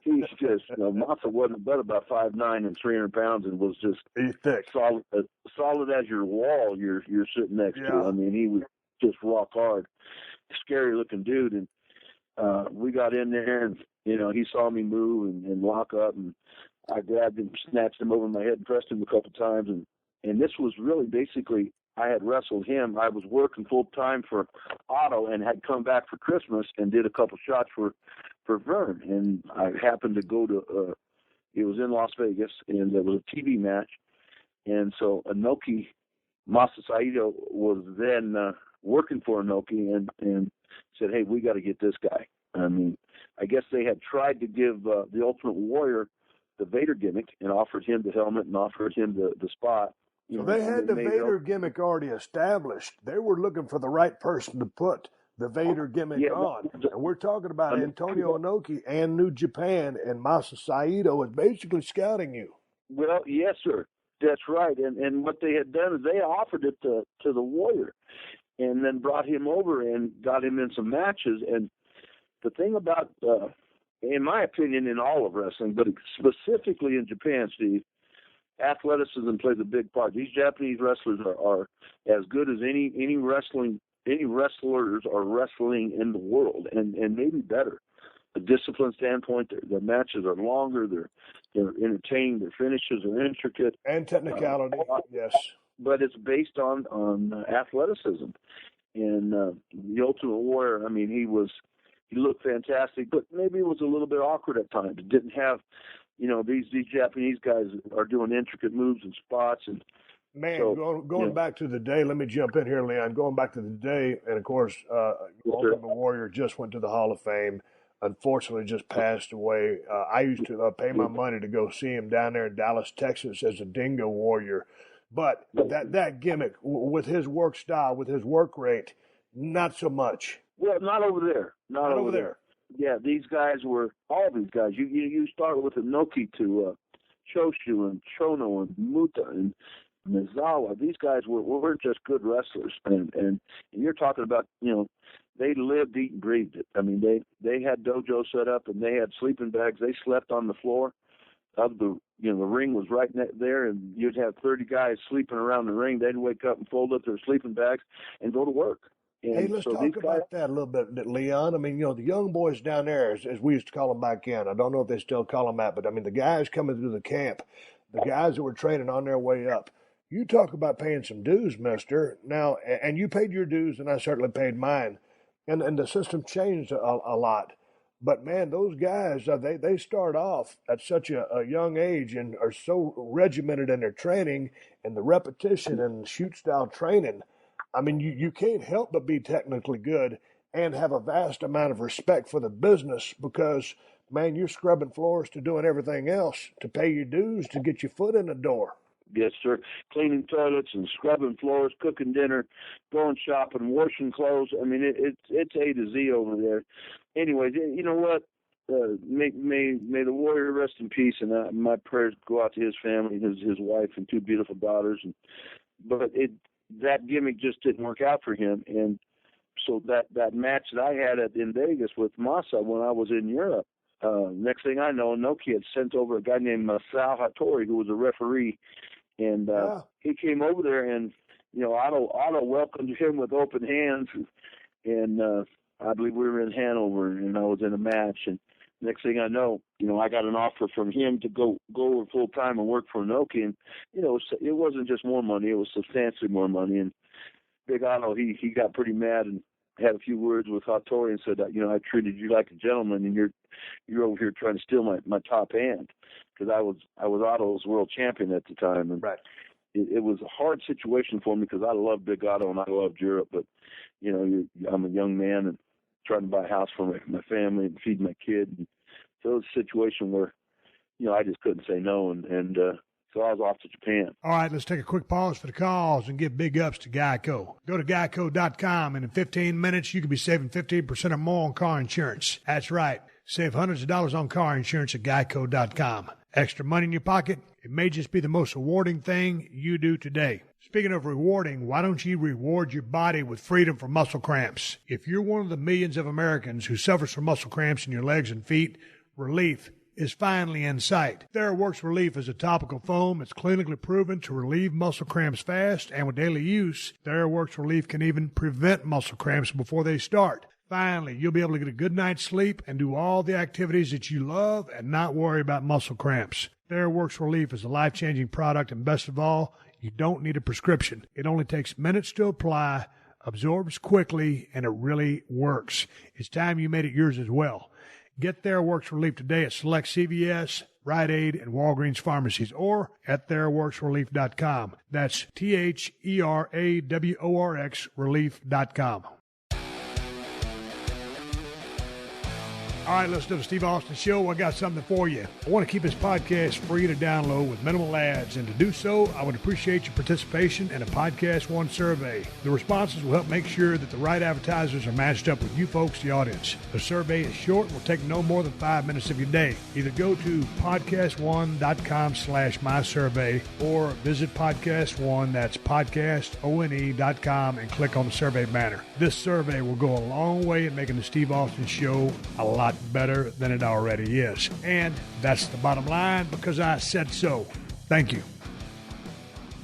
he's just, Masa wasn't but about 5'9" and 300 pounds and was just thick, solid as your wall you're sitting next to. I mean, he was just rock hard, scary looking dude. And we got in there, and he saw me move and lock up, and I grabbed him, snatched him over my head, and pressed him a couple times, and this was really basically, I had wrestled him. I was working full time for Otto and had come back for Christmas and did a couple shots for Verne. And I happened to go to, it was in Las Vegas, and there was a TV match. And so Inoki Masa Saito was then working for Inoki and said, "Hey, we got to get this guy." I mean, I guess they had tried to give the Ultimate Warrior the Vader gimmick and offered him the helmet and offered him the spot. So they had the Vader gimmick already established. They were looking for the right person to put the Vader gimmick on. And we're talking about Antonio Inoki and New Japan, and Masa Saito is basically scouting you. Well, yes, sir. That's right. And what they had done is they offered it to the Warrior and then brought him over and got him in some matches. And the thing about, in my opinion, in all of wrestling, but specifically in Japan, Steve, athleticism plays a big part. These Japanese wrestlers are as good as any wrestlers are wrestling in the world, and maybe better. The discipline standpoint, their matches are longer, they're entertaining, their finishes are intricate. And technicality, yes. But it's based on athleticism. And the Ultimate Warrior, I mean, he looked fantastic, but maybe it was a little bit awkward at times. It didn't have, these Japanese guys are doing intricate moves and spots. And man, so, going back to the day, let me jump in here, Leon. Going back to the day, and of course, Ultimate Warrior just went to the Hall of Fame. Unfortunately, just passed away. I used to pay my money to go see him down there in Dallas, Texas, as a Dingo Warrior. But that gimmick, with his work style, with his work rate, not so much. Well, not over there. Not over there. Yeah, these guys were, all these guys. You start with Inoki to Choshu and Chono and Muta and Mizawa. These guys weren't just good wrestlers. And you're talking about, they lived, eat, and breathed it. I mean, they had dojo set up, and they had sleeping bags. They slept on the floor of the ring was right there, and you'd have 30 guys sleeping around the ring. They'd wake up and fold up their sleeping bags and go to work. And hey, let's talk about that a little bit, Leon. I mean, the young boys down there, as we used to call them back in, I don't know if they still call them that, but I mean, the guys coming through the camp, the guys that were training on their way up, you talk about paying some dues, mister. Now, and you paid your dues, and I certainly paid mine. And the system changed a lot. But, man, those guys, they start off at such a young age and are so regimented in their training and the repetition and shoot-style training. I mean, you can't help but be technically good and have a vast amount of respect for the business because man, you're scrubbing floors to doing everything else to pay your dues to get your foot in the door. Yes, sir. Cleaning toilets and scrubbing floors, cooking dinner, going shopping, washing clothes. I mean, it's A to Z over there. Anyways, you know what? May the warrior rest in peace, and my prayers go out to his family, his wife, and 2 beautiful daughters. But that gimmick just didn't work out for him, and so that match that I had in Vegas with Masa when I was in Europe. Next thing I know, Inoki had sent over a guy named Masao Hattori, who was a referee, and he came over there, and Otto welcomed him with open hands, and I believe we were in Hanover, and I was in a match, and next thing I know, I got an offer from him to go over full time and work for Inoki, and it wasn't just more money; it was substantially more money. And Big Otto, he got pretty mad and had a few words with Hattori and said, I treated you like a gentleman, and you're over here trying to steal my top hand, because I was Otto's world champion at the time, and right. It was a hard situation for me because I loved Big Otto and I loved Europe, but I'm a young man and trying to buy a house for my family and feed my kid. And so it was a situation where, I just couldn't say no. And so I was off to Japan. All right, let's take a quick pause for the calls and give big ups to Geico. Go to geico.com, and in 15 minutes, you could be saving 15% or more on car insurance. That's right. Save hundreds of dollars on car insurance at geico.com. Extra money in your pocket? It may just be the most rewarding thing you do today. Speaking of rewarding, why don't you reward your body with freedom from muscle cramps? If you're one of the millions of Americans who suffers from muscle cramps in your legs and feet, relief is finally in sight. TheraWorks Relief is a topical foam. It's clinically proven to relieve muscle cramps fast, and with daily use, TheraWorks Relief can even prevent muscle cramps before they start. Finally, you'll be able to get a good night's sleep and do all the activities that you love and not worry about muscle cramps. TheraWorks Relief is a life-changing product, and best of all, you don't need a prescription. It only takes minutes to apply, absorbs quickly, and it really works. It's time you made it yours as well. Get TheraWorks Relief today at select CVS, Rite Aid, and Walgreens pharmacies, or at TheraWorksRelief.com. That's TheraWorks Relief.com. All right, let's do the Steve Austin Show. I got something for you. I want to keep this podcast free to download with minimal ads, and to do so, I would appreciate your participation in a PodcastOne survey. The responses will help make sure that the right advertisers are matched up with you folks, the audience. The survey is short and will take no more than 5 minutes of your day. Either go to podcastone.com/mysurvey or visit PodcastOne, that's podcastone.com, and click on the survey banner. This survey will go a long way in making the Steve Austin Show a lot better than it already is. And that's the bottom line, because I said so. Thank you.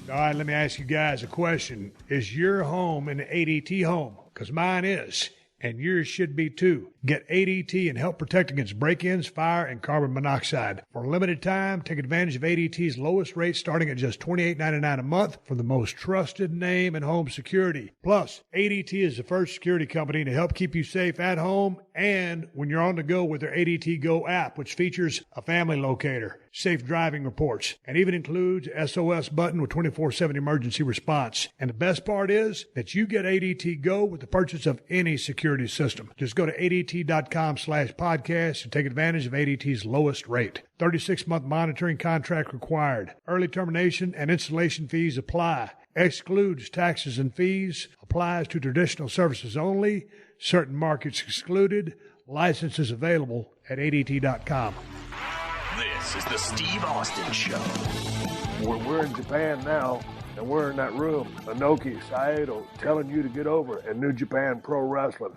All right, let me ask you guys a question. Is your home an ADT home? Because mine is, and yours should be too. Get ADT and help protect against break-ins, fire, and carbon monoxide. For a limited time, take advantage of ADT's lowest rate starting at just $28.99 a month from the most trusted name in home security. Plus, ADT is the first security company to help keep you safe at home and when you're on the go with their ADT Go app, which features a family locator, safe driving reports, and even includes SOS button with 24/7 emergency response. And the best part is that you get ADT Go with the purchase of any security system. Just go to ADT.com/podcast and take advantage of ADT's lowest rate. 36-month monitoring contract required. Early termination and installation fees apply. Excludes taxes and fees. Applies to traditional services only. Certain markets excluded. Licenses available at ADT.com. This is the Steve Austin Show. We're in Japan now, and we're in that room. Inoki, Saito telling you to get over in New Japan Pro Wrestling.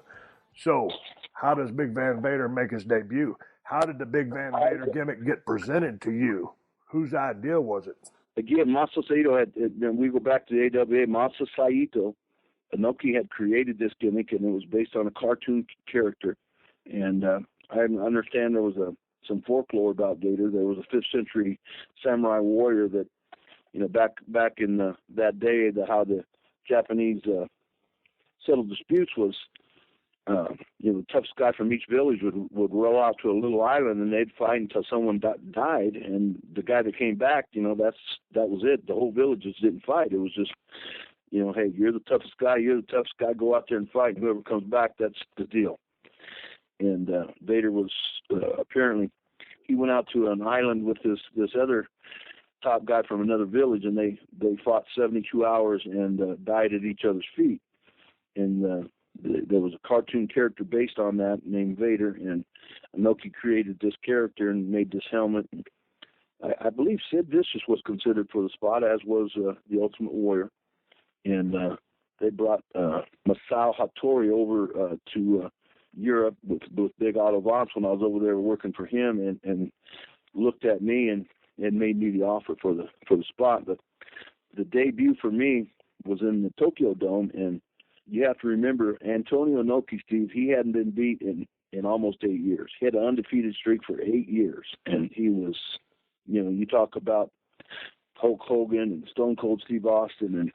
So, how does Big Van Vader make his debut? How did the Big Van Vader gimmick get presented to you? Whose idea was it? Again, Masa Saito we go back to the AWA, Masa Saito. Inoki had created this gimmick, and it was based on a cartoon character. And I understand there was some folklore about Vader. There was a 5th century samurai warrior that, back in that day, how the Japanese settled disputes was, the toughest guy from each village would roll out to a little island, and they'd fight until someone died. And the guy that came back, that was it. The whole village just didn't fight. It was just, hey, you're the toughest guy. Go out there and fight. And whoever comes back, that's the deal. And Vader was apparently, he went out to an island with this other top guy from another village, and they fought 72 hours and died at each other's feet. And there was a cartoon character based on that named Vader, and Inoki created this character and made this helmet. I believe Sid Vicious was considered for the spot, as was the Ultimate Warrior. And they brought Masao Hattori over to Europe with Big Otto Vance when I was over there working for him, and looked at me and made me the offer for the spot. But the debut for me was in the Tokyo Dome, and you have to remember Antonio Inoki, Steve, he hadn't been beat in almost 8 years. He had an undefeated streak for 8 years, and he was, you talk about Hulk Hogan and Stone Cold Steve Austin and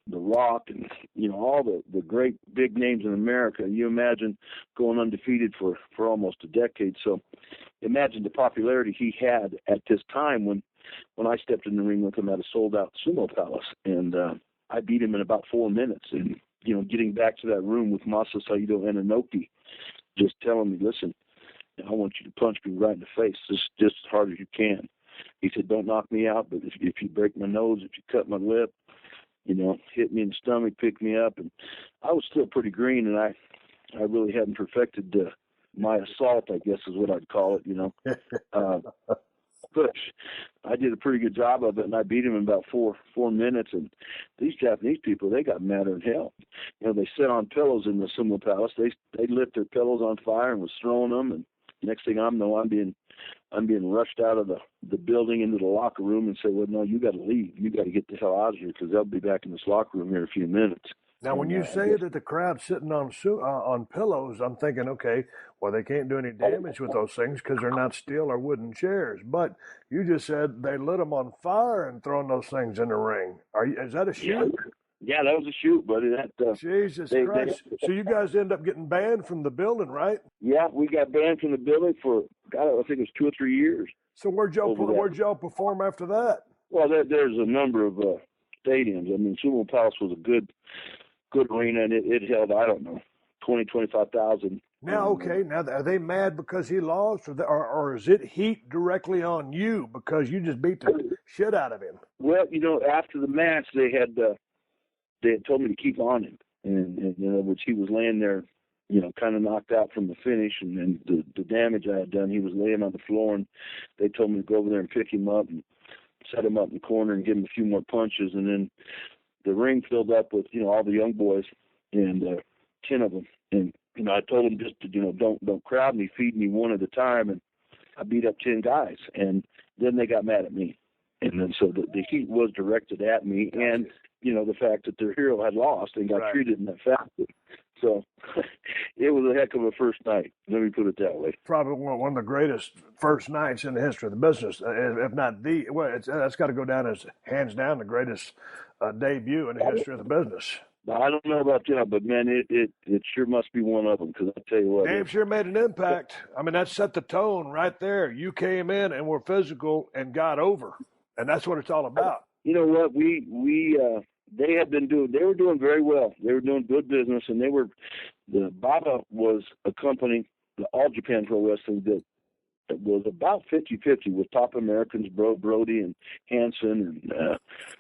The Rock and, all the great big names in America. You imagine going undefeated for almost a decade. So imagine the popularity he had at this time when I stepped in the ring with him at a sold-out Sumo Palace. And I beat him in about 4 minutes. And, getting back to that room with Masa Saito and Inoki, just telling me, listen, I want you to punch me right in the face, just as hard as you can. He said, don't knock me out, but if you break my nose, if you cut my lip, hit me in the stomach, pick me up. And I was still pretty green, and I really hadn't perfected my assault, I guess is what I'd call it, push. I did a pretty good job of it, and I beat him in about four minutes. And these Japanese people, they got madder than hell. They sat on pillows in the Sumo Palace. They lit their pillows on fire and was throwing them. And next thing I know, I'm being rushed out of the building into the locker room and say, well, no, you got to leave. You got to get the hell out of here because they'll be back in this locker room here in a few minutes. Now, when you say that the crowd's sitting on pillows, I'm thinking, okay, well, they can't do any damage with those things because they're not steel or wooden chairs. But you just said they lit them on fire and throwing those things in the ring. Is that a shoot? Yeah, that was a shoot, buddy. Jesus Christ. So you guys end up getting banned from the building, right? Yeah, we got banned from the building for, God, I think it was 2 or 3 years. So where'd y'all perform after that? Well, there's a number of stadiums. I mean, Sumo Palace was a good arena, and it held, I don't know, 25,000. Now, okay, are they mad because he lost, or is it heat directly on you because you just beat the shit out of him? Well, after the match, they had told me to keep on him, and in other words, he was laying there, kind of knocked out from the finish, and then the damage I had done, he was laying on the floor, and they told me to go over there and pick him up and set him up in the corner and give him a few more punches, and then the ring filled up with, all the young boys, and 10 of them. And, I told them just to, don't crowd me, feed me one at a time. And I beat up 10 guys. And then they got mad at me. And then so the heat was directed at me and, the fact that their hero had lost and got treated in that fashion. So it was a heck of a first night. Let me put it that way. Probably one of the greatest first nights in the history of the business, if not that's got to go down as hands down the greatest debut in the history of the business. I don't know about you, but man, it sure must be one of them because I tell you what, Dave sure made an impact. I mean, that set the tone right there. You came in and were physical and got over, and that's what it's all about. You know what? They were doing very well. They were doing good business, and the Baba was a company, the All Japan Pro Wrestling, that was about 50-50 with top Americans, Brody and Hansen and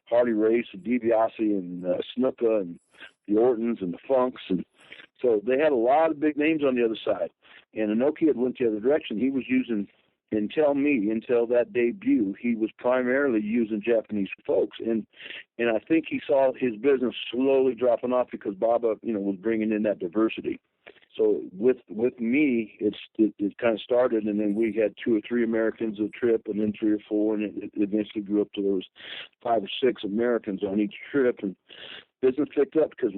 Hardy Race and DiBiase and Snuka and the Ortons and the Funks. And so they had a lot of big names on the other side. And Inoki had went the other direction. He was using, until that debut, he was primarily using Japanese folks. And I think he saw his business slowly dropping off because Baba, was bringing in that diversity. So with me, it kind of started, and then we had 2 or 3 Americans a trip, and then 3 or 4, and it eventually grew up to there was 5 or 6 Americans on each trip, and business picked up because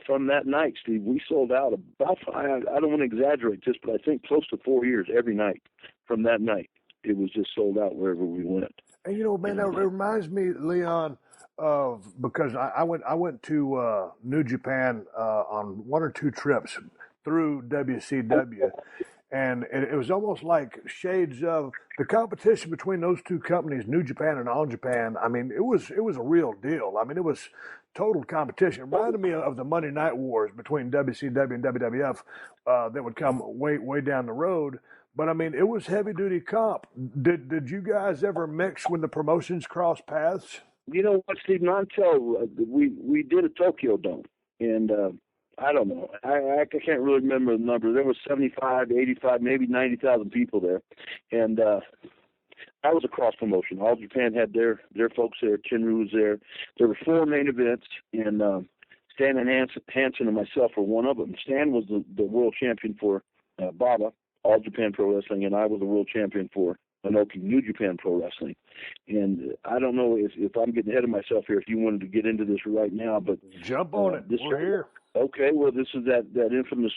from that night, Steve, we sold out about, I don't want to exaggerate this, but I think close to 4 years every night. From that night, it was just sold out wherever we went. And man, that reminds me, Leon, of because I went to New Japan on 1 or 2 trips through WCW, and it was almost like shades of the competition between those 2 companies, New Japan and All Japan. I mean, it was a real deal. I mean, it was total competition. It reminded me of the Monday Night Wars between WCW and WWF that would come way down the road. But, I mean, it was heavy-duty comp. Did you guys ever mix when the promotions crossed paths? You know what, Steve? Not until we did a Tokyo Dome. And I don't know. I can't really remember the number. There was 75, 85, maybe 90,000 people there. And that was a cross-promotion. All Japan had their folks there. Chinru was there. There were 4 main events, and Stan and Hansen and myself were one of them. Stan was the world champion for Baba, All Japan Pro Wrestling, and I was the world champion for Inoki, New Japan Pro Wrestling. And I don't know if I'm getting ahead of myself here, if you wanted to get into this right now, but jump on it. We're here. Okay, well, this is that infamous,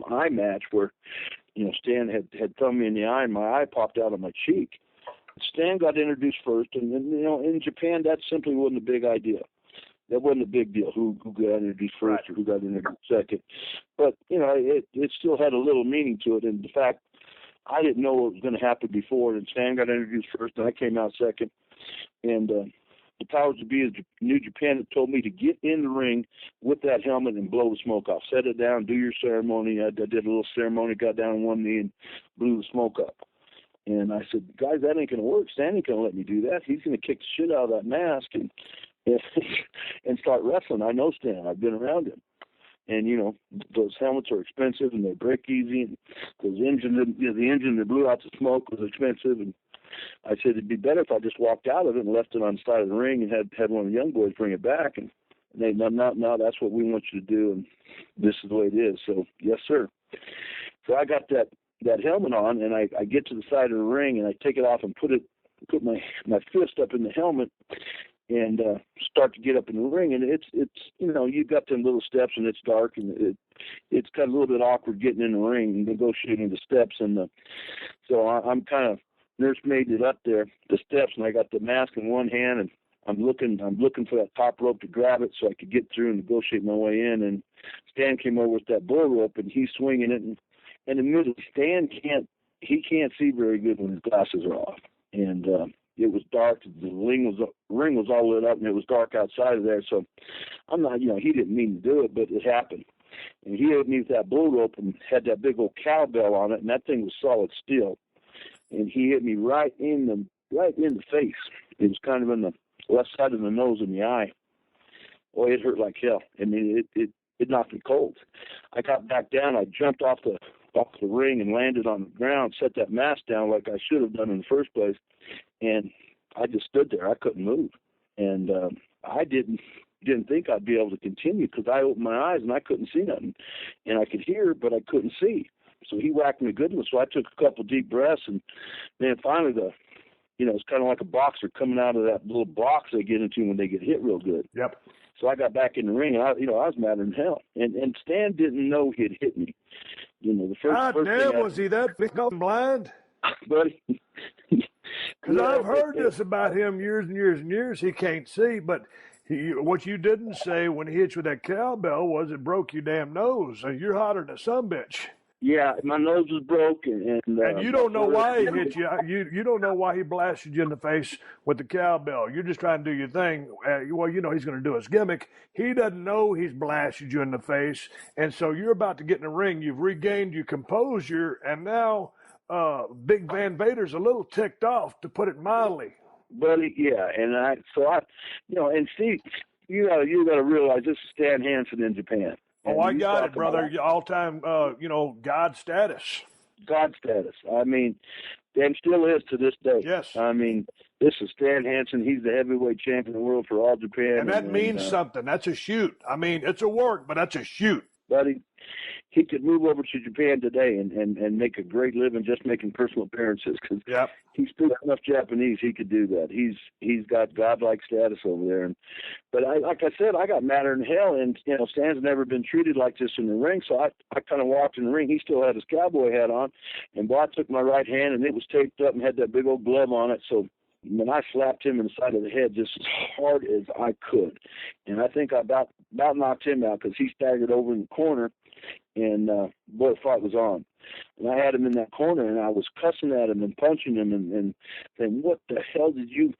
eye match where, Stan had thumbed me in the eye and my eye popped out of my cheek. Stan got introduced first, and then, in Japan, that simply wasn't a big idea. That wasn't a big deal, who got introduced first or who got introduced second. But, it still had a little meaning to it, and the fact I didn't know what was going to happen before, and Stan got introduced first, and I came out second. And the powers that be of New Japan had told me to get in the ring with that helmet and blow the smoke off. Set it down, do your ceremony. I did a little ceremony, got down on one knee and blew the smoke up. And I said, guys, that ain't going to work. Stan ain't going to let me do that. He's going to kick the shit out of that mask and start wrestling. I know Stan. I've been around him. And, those helmets are expensive and they break easy. And those the engine that blew out the smoke was expensive. And I said it'd be better if I just walked out of it and left it on the side of the ring and had one of the young boys bring it back. And they, no, that's what we want you to do. And this is the way it is. So, yes, sir. So I got that helmet on, and I get to the side of the ring, and I take it off and put my fist up in the helmet and start to get up in the ring. And it's you've got them little steps, and it's dark, and it's kind of a little bit awkward getting in the ring and negotiating the steps. And so I'm kind of nursemaided it up there, the steps, and I got the mask in one hand, and I'm looking for that top rope to grab it so I could get through and negotiate my way in. And Stan came over with that bull rope, and he's swinging it, and admittedly, Stan can't see very good when his glasses are off. And it was dark. The ring was all lit up, and it was dark outside of there. So I'm not, he didn't mean to do it, but it happened. And he hit me with that bull rope and had that big old cowbell on it, and that thing was solid steel. And he hit me right in the face. It was kind of in the left side of the nose and the eye. Boy, it hurt like hell. I mean, it knocked me cold. I got back down. I jumped off the ring and landed on the ground, set that mask down like I should have done in the first place, and I just stood there. I couldn't move. And I didn't think I'd be able to continue because I opened my eyes and I couldn't see nothing. And I could hear, but I couldn't see. So he whacked me good one. So I took a couple deep breaths, and then finally it's kind of like a boxer coming out of that little box they get into when they get hit real good. Yep. So I got back in the ring, and I was madder than hell. And Stan didn't know he'd hit me. The first damn, was he that blind? Buddy. Because I've heard this about him years and years and years. He can't see, but what you didn't say when he hit you with that cowbell was it broke your damn nose. You're hotter than a sumbitch. Yeah, my nose was broken, and you don't know why he hit you. You don't know why he blasted you in the face with the cowbell. You're just trying to do your thing. Well, he's going to do his gimmick. He doesn't know he's blasted you in the face, and so you're about to get in the ring. You've regained your composure, and now Big Van Vader's a little ticked off, to put it mildly. Buddy, yeah, and and Steve, you got to realize this is Stan Hansen in Japan. Oh, I got it, brother. All-time, God status. God status. I mean, and still is to this day. Yes. I mean, this is Stan Hansen. He's the heavyweight champion of the world for All Japan. And that means something. That's a shoot. I mean, it's a work, but that's a shoot. Buddy, he could move over to Japan today and make a great living just making personal appearances because he speaks enough Japanese. He could do that. He's got godlike status over there. But like I said, I got madder than hell, and Stan's never been treated like this in the ring. So I kind of walked in the ring. He still had his cowboy hat on, and I took my right hand, and it was taped up and had that big old glove on it. So when I slapped him in the side of the head just as hard as I could, and I think I about knocked him out because he staggered over in the corner, and boy, the fight was on. And I had him in that corner, and I was cussing at him and punching him and saying, what the hell did you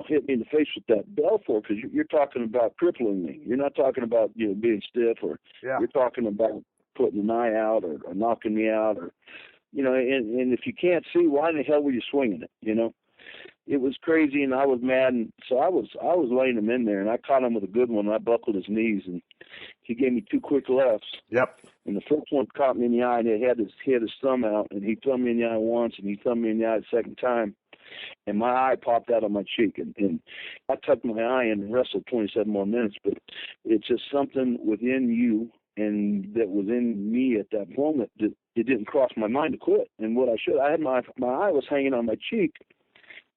hit me in the face with that bell for, because you're talking about crippling me. You're not talking about, being stiff, or you're talking about putting an eye out or knocking me out, or, and if you can't see, why in the hell were you swinging it? It was crazy, and I was mad, and so I was laying him in there, and I caught him with a good one, and I buckled his knees, and he gave me 2 quick lefts. Yep. And the first one caught me in the eye, and he had his thumb out, and he thumbed me in the eye once, and he thumbed me in the eye the second time, and my eye popped out on my cheek, and I tucked my eye in and wrestled 27 more minutes. But it's just something within you and that was in me at that moment that it didn't cross my mind to quit. And what I had my eye was hanging on my cheek,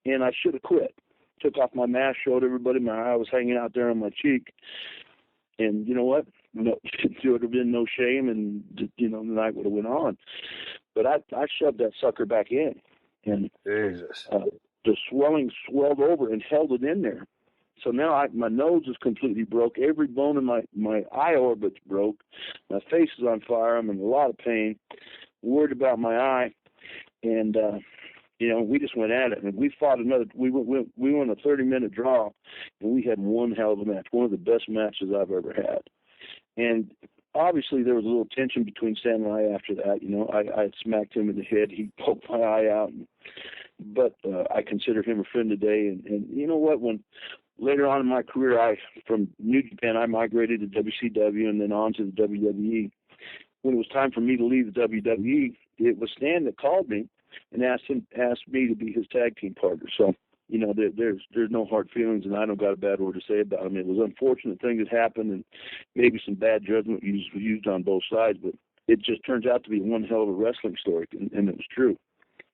and I should have quit. Took off my mask, showed everybody my eye was hanging out there on my cheek. And you know what? No, there would have been no shame, and the night would have went on. But I shoved that sucker back in, and Jesus, the swelling swelled over and held it in there. So now my nose is completely broke. Every bone in my eye orbit's broke. My face is on fire. I'm in a lot of pain. Worried about my eye, and we just went at it, and we fought another. We went a 30-minute draw, and we had one hell of a match, one of the best matches I've ever had. And obviously there was a little tension between Stan and I after that. I had smacked him in the head. He poked my eye out, but I consider him a friend today. And you know what? When later on in my career, from New Japan, I migrated to WCW and then on to the WWE. When it was time for me to leave the WWE, it was Stan that called me and asked me to be his tag team partner. So, there's no hard feelings, and I don't got a bad word to say about him. It was an unfortunate thing that happened, and maybe some bad judgment was used on both sides, but it just turns out to be one hell of a wrestling story, and it was true.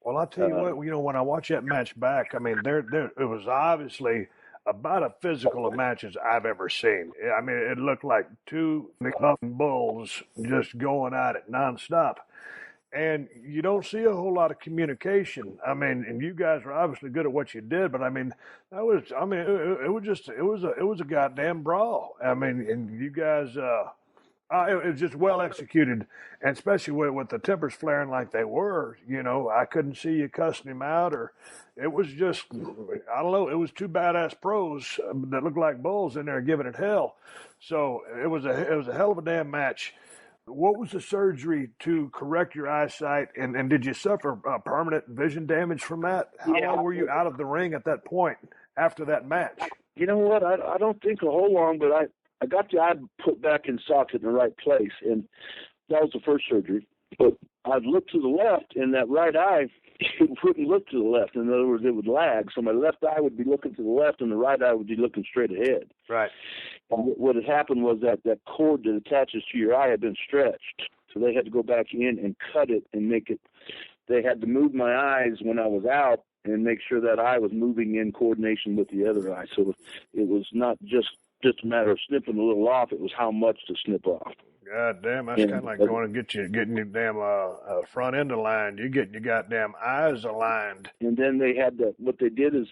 Well, I'll tell you what, when I watch that match back, I mean, it was obviously about as physical a match as I've ever seen. I mean, it looked like two bulls just going at it nonstop. And you don't see a whole lot of communication. I mean, and you guys were obviously good at what you did, but I mean, it was a goddamn brawl. I mean, and you guys, it was just well executed, and especially with the tempers flaring like they were. I couldn't see you cussing him out, or it was just, I don't know. It was two badass pros that looked like bulls in there giving it hell. So it was a hell of a damn match. What was the surgery to correct your eyesight, and did you suffer permanent vision damage from that? How long were you out of the ring at that point after that match? You know what? I don't think a whole long, but I got the eye put back in socket in the right place, and that was the first surgery. But I'd look to the left, and that right eye, it wouldn't look to the left. In other words, it would lag. So my left eye would be looking to the left, and the right eye would be looking straight ahead. Right. And what had happened was that cord that attaches to your eye had been stretched. So they had to go back in and cut it and make it. They had to move my eyes when I was out and make sure that eye was moving in coordination with the other eye. So it was not just a matter of snipping a little off. It was how much to snip off. God damn, that's kind of like going and getting your damn front end aligned. You're getting your goddamn eyes aligned. And then they had what they did is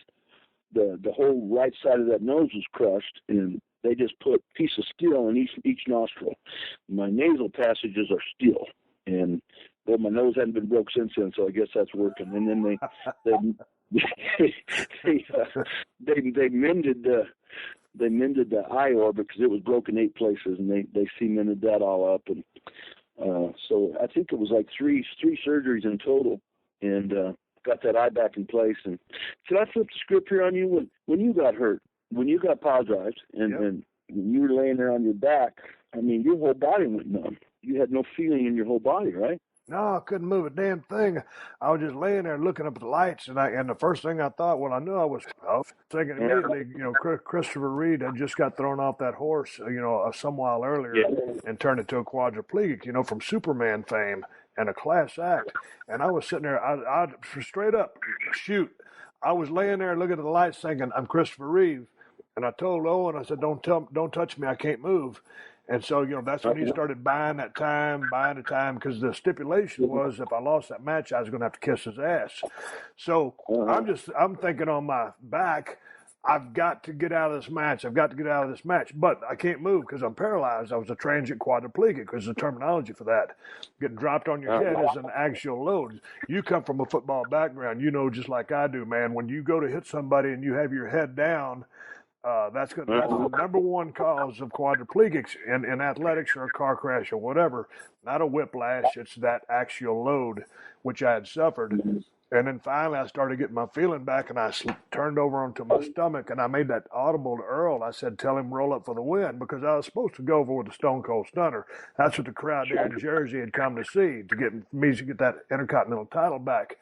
the whole right side of that nose was crushed, and they just put a piece of steel in each nostril. My nasal passages are steel, and my nose hadn't been broke since then, so I guess that's working. And then they mended the eye orbit because it was broken 8 places, and they cemented that all up. And so I think it was like three surgeries in total, and got that eye back in place. And can I flip the script here on you? When you got hurt, when you got apologized, and when you were laying there on your back, I mean, your whole body went numb. You had no feeling in your whole body, right? No, I couldn't move a damn thing. I was just laying there looking up at the lights, and the first thing I thought, I knew I was thinking immediately, Christopher Reed had just got thrown off that horse, some while earlier, and turned into a quadriplegic, from Superman fame and a class act. And I was sitting there, I straight up, shoot. I was laying there looking at the lights thinking, I'm Christopher Reeve. And I told Owen, I said, don't touch me, I can't move. And so, that's when he started buying the time, because the stipulation was if I lost that match, I was going to have to kiss his ass. So I'm thinking on my back, I've got to get out of this match. I've got to get out of this match. But I can't move because I'm paralyzed. I was a transient quadriplegic because the terminology for that. Getting dropped on your head is an actual load. You come from a football background. You know just like I do, man. When you go to hit somebody and you have your head down, that's the number one cause of quadriplegics in athletics or a car crash or whatever. Not a whiplash. It's that axial load, which I had suffered. And then finally I started getting my feeling back, and I turned over onto my stomach, and I made that audible to Earl. I said, tell him roll up for the win, because I was supposed to go over with the Stone Cold Stunner. That's what the crowd there in Jersey had come to see, to get me to get that Intercontinental title back.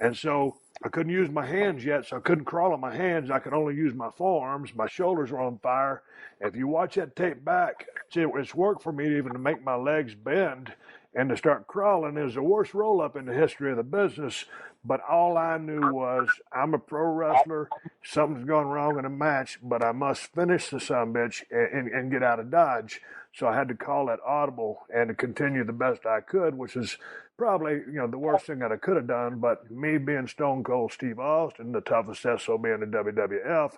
And so I couldn't use my hands yet, so I couldn't crawl on my hands. I could only use my forearms. My shoulders were on fire. If you watch that tape back, see, it's worked for me even to make my legs bend and to start crawling. It was the worst roll-up in the history of the business. But all I knew was I'm a pro wrestler. Something's gone wrong in a match, but I must finish the sumbitch and get out of Dodge. So I had to call that audible and to continue the best I could, which is probably, the worst thing that I could have done. But me being Stone Cold Steve Austin, the toughest SOB in the WWF,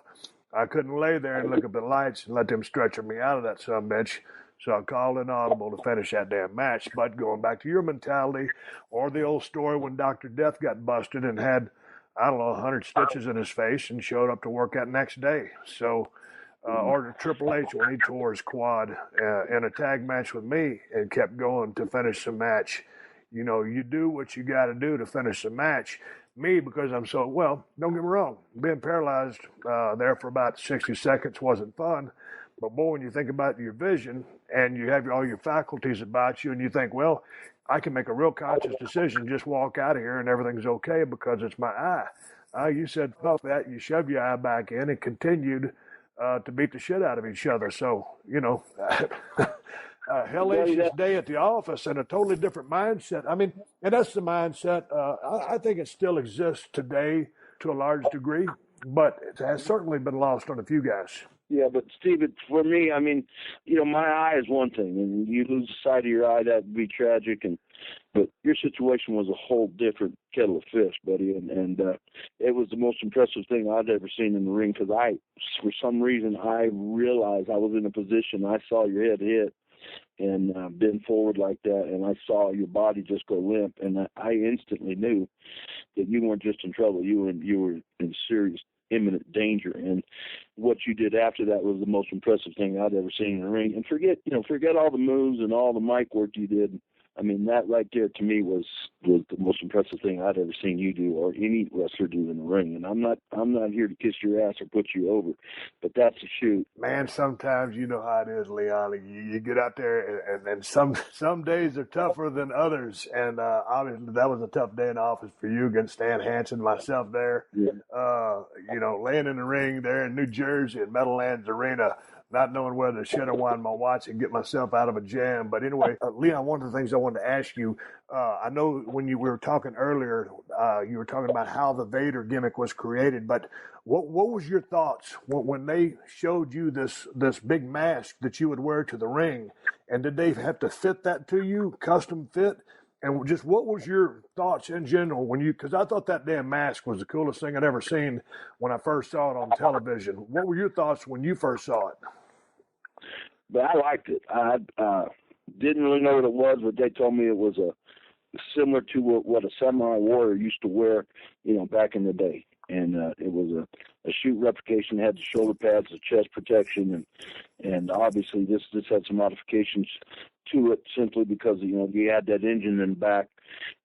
I couldn't lay there and look at the lights and let them stretch me out of that sumbitch. So I called an audible to finish that damn match. But going back to your mentality, or the old story when Dr. Death got busted and had, 100 stitches in his face and showed up to work that next day. So, or Triple H when he tore his quad in a tag match with me and kept going to finish the match. You do what you got to do to finish the match. Me, because I'm so, don't get me wrong, being paralyzed there for about 60 seconds wasn't fun. But boy, when you think about your vision and you have all your faculties about you and you think, I can make a real conscious decision, just walk out of here and everything's okay because it's my eye. You said, fuck that. You shoved your eye back in and continued to beat the shit out of each other. So, hellacious day at the office and a totally different mindset. I mean, and that's the mindset. I think it still exists today to a large degree, but it has certainly been lost on a few guys. Yeah, but Steve, for me, my eye is one thing, and you lose the sight of your eye, that would be tragic. But your situation was a whole different kettle of fish, buddy, and it was the most impressive thing I'd ever seen in the ring. Because for some reason, I realized I was in a position. I saw your head hit and bend forward like that, and I saw your body just go limp, and I instantly knew that you weren't just in trouble; you were in serious, imminent danger. And what you did after that was the most impressive thing I'd ever seen in the ring. And forget all the moves and all the mic work you did. That right there to me was the most impressive thing I'd ever seen you do or any wrestler do in the ring. And I'm not here to kiss your ass or put you over, but that's a shoot. Man, sometimes you know how it is, Leon. You get out there and some days are tougher than others. And obviously that was a tough day in the office for you against Stan Hansen, myself there. Yeah. Laying in the ring there in New Jersey at Meadowlands Arena, not knowing whether to shut or wind my watch and get myself out of a jam. But anyway, Leon, one of the things I wanted to ask you, I know when we were talking earlier, you were talking about how the Vader gimmick was created, but what was your thoughts when they showed you this big mask that you would wear to the ring? And did they have to fit that to you, custom fit? And just what was your thoughts in general because I thought that damn mask was the coolest thing I'd ever seen when I first saw it on television. What were your thoughts when you first saw it? But I liked it. I didn't really know what it was, but they told me it was similar to what a samurai warrior used to wear, back in the day. And it was a shoot replication, had the shoulder pads, the chest protection, and obviously this had some modifications to it simply because you had that engine in the back,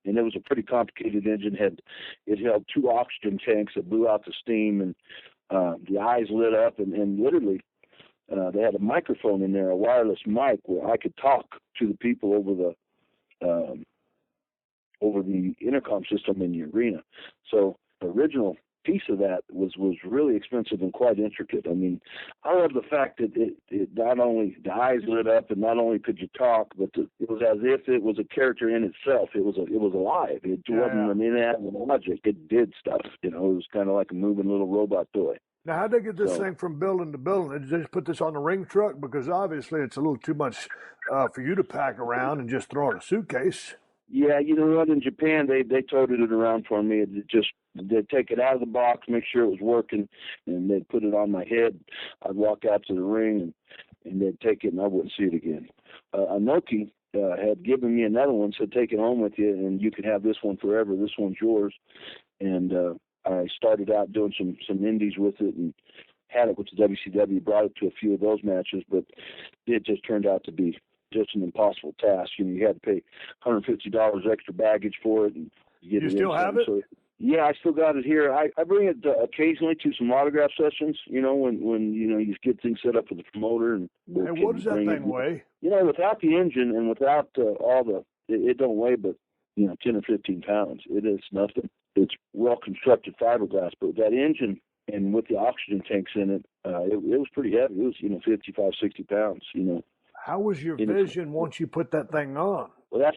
and it was a pretty complicated engine. It held 2 oxygen tanks that blew out the steam, and the eyes lit up, and literally they had a microphone in there, a wireless mic, where I could talk to the people over the intercom system in the arena. So the original piece of that was really expensive and quite intricate. I love the fact that it not only the eyes lit up and not only could you talk, but it was as if it was a character in itself. It was alive. It wasn't an inanimate object. It did stuff. It was kind of like a moving little robot toy. Now, how'd they get this thing from building to building? Did they just put this on the ring truck? Because obviously it's a little too much for you to pack around and just throw in a suitcase. Yeah, you know what? In Japan, they toted it around for me. They'd take it out of the box, make sure it was working, and they'd put it on my head. I'd walk out to the ring, and they'd take it, and I wouldn't see it again. Anoki had given me another one, said take it home with you, and you can have this one forever. This one's yours. And I started out doing some indies with it and had it with the WCW, brought it to a few of those matches, but it just turned out to be just an impossible task. You know, you had to pay $150 extra baggage for it. And you still have it? So, yeah, I still got it here. I bring it occasionally to some autograph sessions, you know, when you know, you get things set up with the promoter. And what does that thing weigh? You know, without the engine and without it don't weigh but, you know, 10 or 15 pounds. It is nothing. It's well-constructed fiberglass, but with that engine and with the oxygen tanks in it, it was pretty heavy. It was, you know, 55, 60 pounds, you know. How was your vision once you put that thing on? Well, that's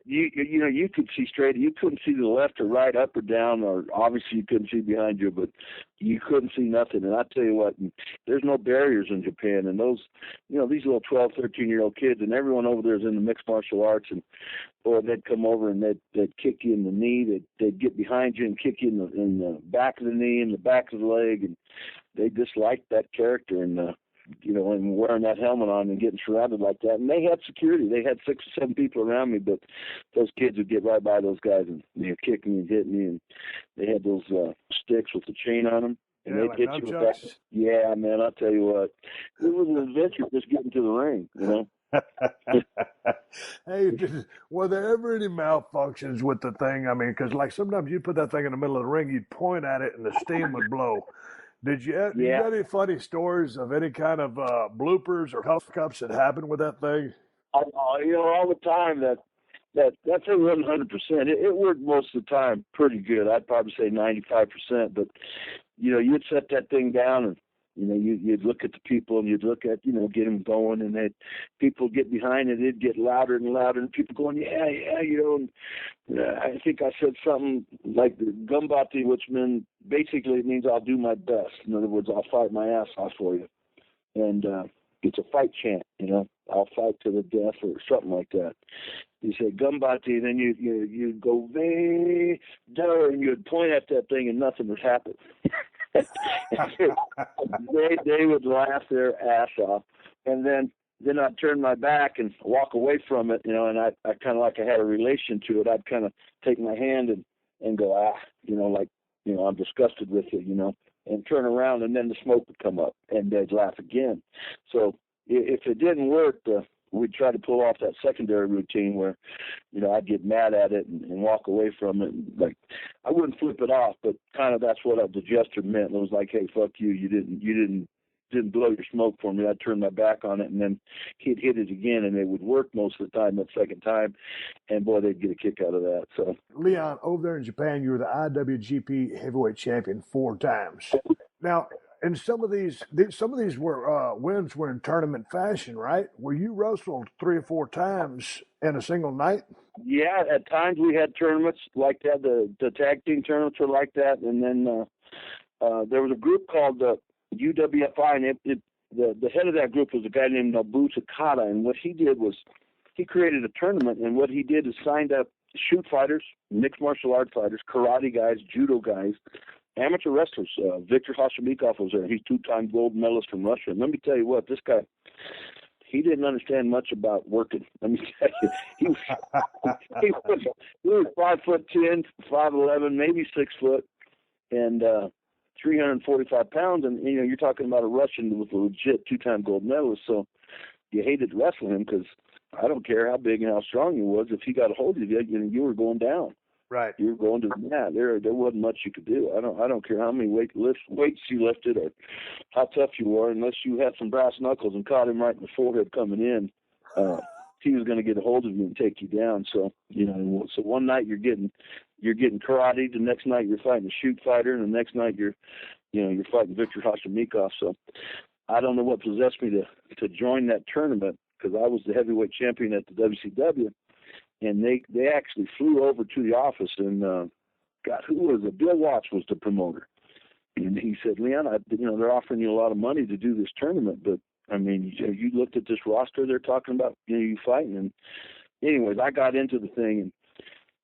you know, you could see straight. You couldn't see to the left or right, up or down, or obviously you couldn't see behind you, but you couldn't see nothing. And I tell you what, there's no barriers in Japan. And those, you know, these little 12, 13-year-old kids, and everyone over there is in the mixed martial arts, and or they'd come over and they'd kick you in the knee. They'd get behind you and kick you in the back of the knee and the back of the leg, and they just liked that character. And you know, and wearing that helmet on and getting surrounded like that. And they had security. They had 6 or 7 people around me, but those kids would get right by those guys and they'd kick me and hit me. And they had those sticks with the chain on them. And they'd hit you with that. Yeah, man, I'll tell you what. It was an adventure just getting to the ring, you know. Hey, were there ever any malfunctions with the thing? I mean, because like sometimes you'd put that thing in the middle of the ring, you'd point at it and the steam would blow. Did you have any funny stories of any kind of bloopers or huff-ups that happened with that thing? You know, all the time that thing wasn't 100%. It worked most of the time pretty good. I'd probably say 95%. But, you know, you'd set that thing down and, you know, you'd look at the people and you'd look at, you know, get them going, and people get behind it. It'd get louder and louder, and people going, yeah, you know. And I think I said something like the Gumbati, which basically it means I'll do my best. In other words, I'll fight my ass off for you. And it's a fight chant, you know. I'll fight to the death or something like that. You say Gumbati, then you go Vader, and you'd point at that thing and nothing would happen. they would laugh their ass off, and then I'd turn my back and walk away from it, you know, and I kind of like I had a relation to it. I'd kind of take my hand and go, you know, like, you know, I'm disgusted with it, you know, and turn around, and then the smoke would come up, and they'd laugh again. So if it didn't work, we'd try to pull off that secondary routine where, you know, I'd get mad at it and walk away from it. And, like, I wouldn't flip it off, but kind of that's what the gesture meant. It was like, hey, fuck you. You didn't blow your smoke for me. I'd turn my back on it, and then he'd hit it again, and it would work most of the time that second time. And, boy, they'd get a kick out of that. So, Leon, over there in Japan, you were the IWGP Heavyweight Champion 4 times. Now, and some of these were wins were in tournament fashion, right? Where you wrestled 3 or 4 times in a single night? Yeah, at times we had tournaments like that. The tag team tournaments were like that, and then there was a group called UWFI, and the head of that group was a guy named Nobu Takada, and what he did was he created a tournament, and what he did is signed up shoot fighters, mixed martial arts fighters, karate guys, judo guys, amateur wrestlers. Viktor Hashimikov was there. He's 2-time gold medalist from Russia. And let me tell you what, this guy, he didn't understand much about working. Let me tell you, he was 5'10", 5'11", maybe 6 foot, and 345 pounds. And, you know, you're talking about a Russian with a legit 2-time gold medalist. So you hated wrestling him because I don't care how big and how strong he was. If he got a hold of you, you were going down. Right. You were going to the mat. There wasn't much you could do. I don't care how many weights you lifted or how tough you were, unless you had some brass knuckles and caught him right in the forehead coming in. He was going to get a hold of you and take you down. So, you know, so one night you're getting karate, the next night you're fighting a shoot fighter, and the next night you're fighting Viktor Hashimikov. So I don't know what possessed me to join that tournament, because I was the heavyweight champion at the WCW. And they actually flew over to the office, and who was it? Bill Watts was the promoter. And he said, Leon, they're offering you a lot of money to do this tournament, but I mean, you looked at this roster they're talking about, you fighting. And anyways, I got into the thing, and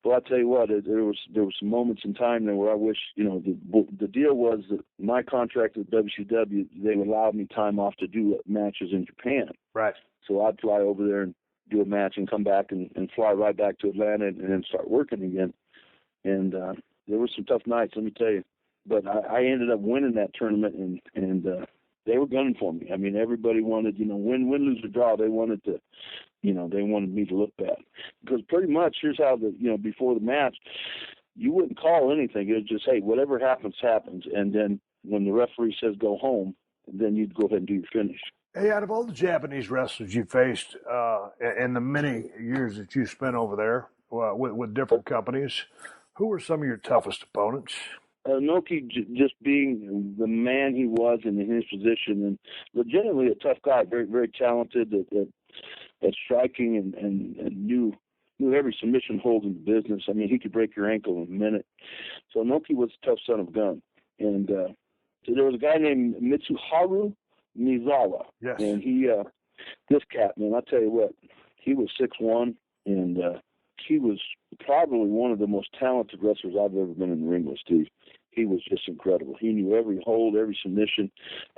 well, I'll tell you what, there was some moments in time there where I wish, the deal was that my contract with WCW, they would allow me time off to do matches in Japan. Right. So I'd fly over there and do a match and come back and fly right back to Atlanta and then start working again. And there were some tough nights, let me tell you. But I ended up winning that tournament, and they were gunning for me. I mean, everybody wanted, win, lose, or draw. They wanted to, they wanted me to look bad. Because pretty much, here's how before the match, you wouldn't call anything. It was just, hey, whatever happens, happens. And then when the referee says go home, then you'd go ahead and do your finish. Hey, out of all the Japanese wrestlers you faced in the many years that you spent over there with different companies, who were some of your toughest opponents? Noki, just being the man he was in his position, and legitimately a tough guy, very, very talented at striking and knew every submission hold in the business. I mean, he could break your ankle in a minute. So Noki was a tough son of a gun. And so there was a guy named Mitsuharu Mizawa. Yes. And he, this cat, man, I tell you what, he was 6'1", and he was probably one of the most talented wrestlers I've ever been in the ring with, Steve. He was just incredible. He knew every hold, every submission,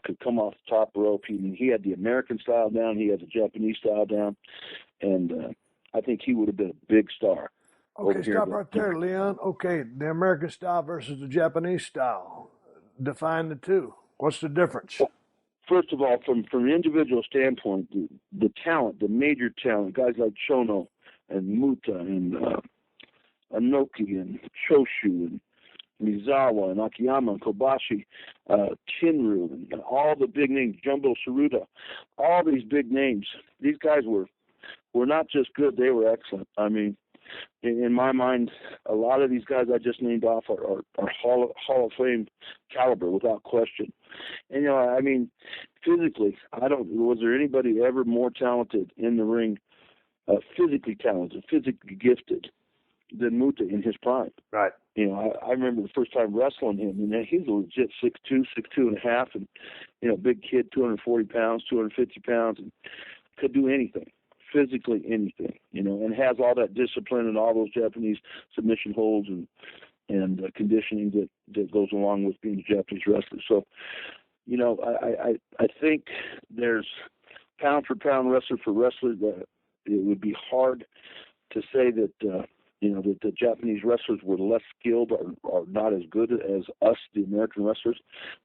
could come off the top rope. He had the American style down. He had the Japanese style down. And I think he would have been a big star. Okay, stop right there, Leon. Okay, the American style versus the Japanese style. Define the two. What's the difference? Well, first of all, from an individual standpoint, the talent, the major talent, guys like Chono and Muta and Anoki and Choshu and Mizawa and Akiyama and Kobashi, Kinru, and all the big names, Jumbo Tsuruta, all these big names. These guys were not just good, they were excellent. I mean, in my mind, a lot of these guys I just named off are Hall of Fame caliber without question. And, I mean, physically, was there anybody ever more talented in the ring, physically talented, physically gifted than Muta in his prime? Right. I remember the first time wrestling him, and he's a legit 6'2", 6'2.5", and, big kid, 240 pounds, 250 pounds, and could do anything, physically anything, and has all that discipline and all those Japanese submission holds and conditioning that goes along with being a Japanese wrestler. So, I think there's pound for pound, wrestler for wrestler, that it would be hard to say that, that the Japanese wrestlers were less skilled or not as good as us, the American wrestlers,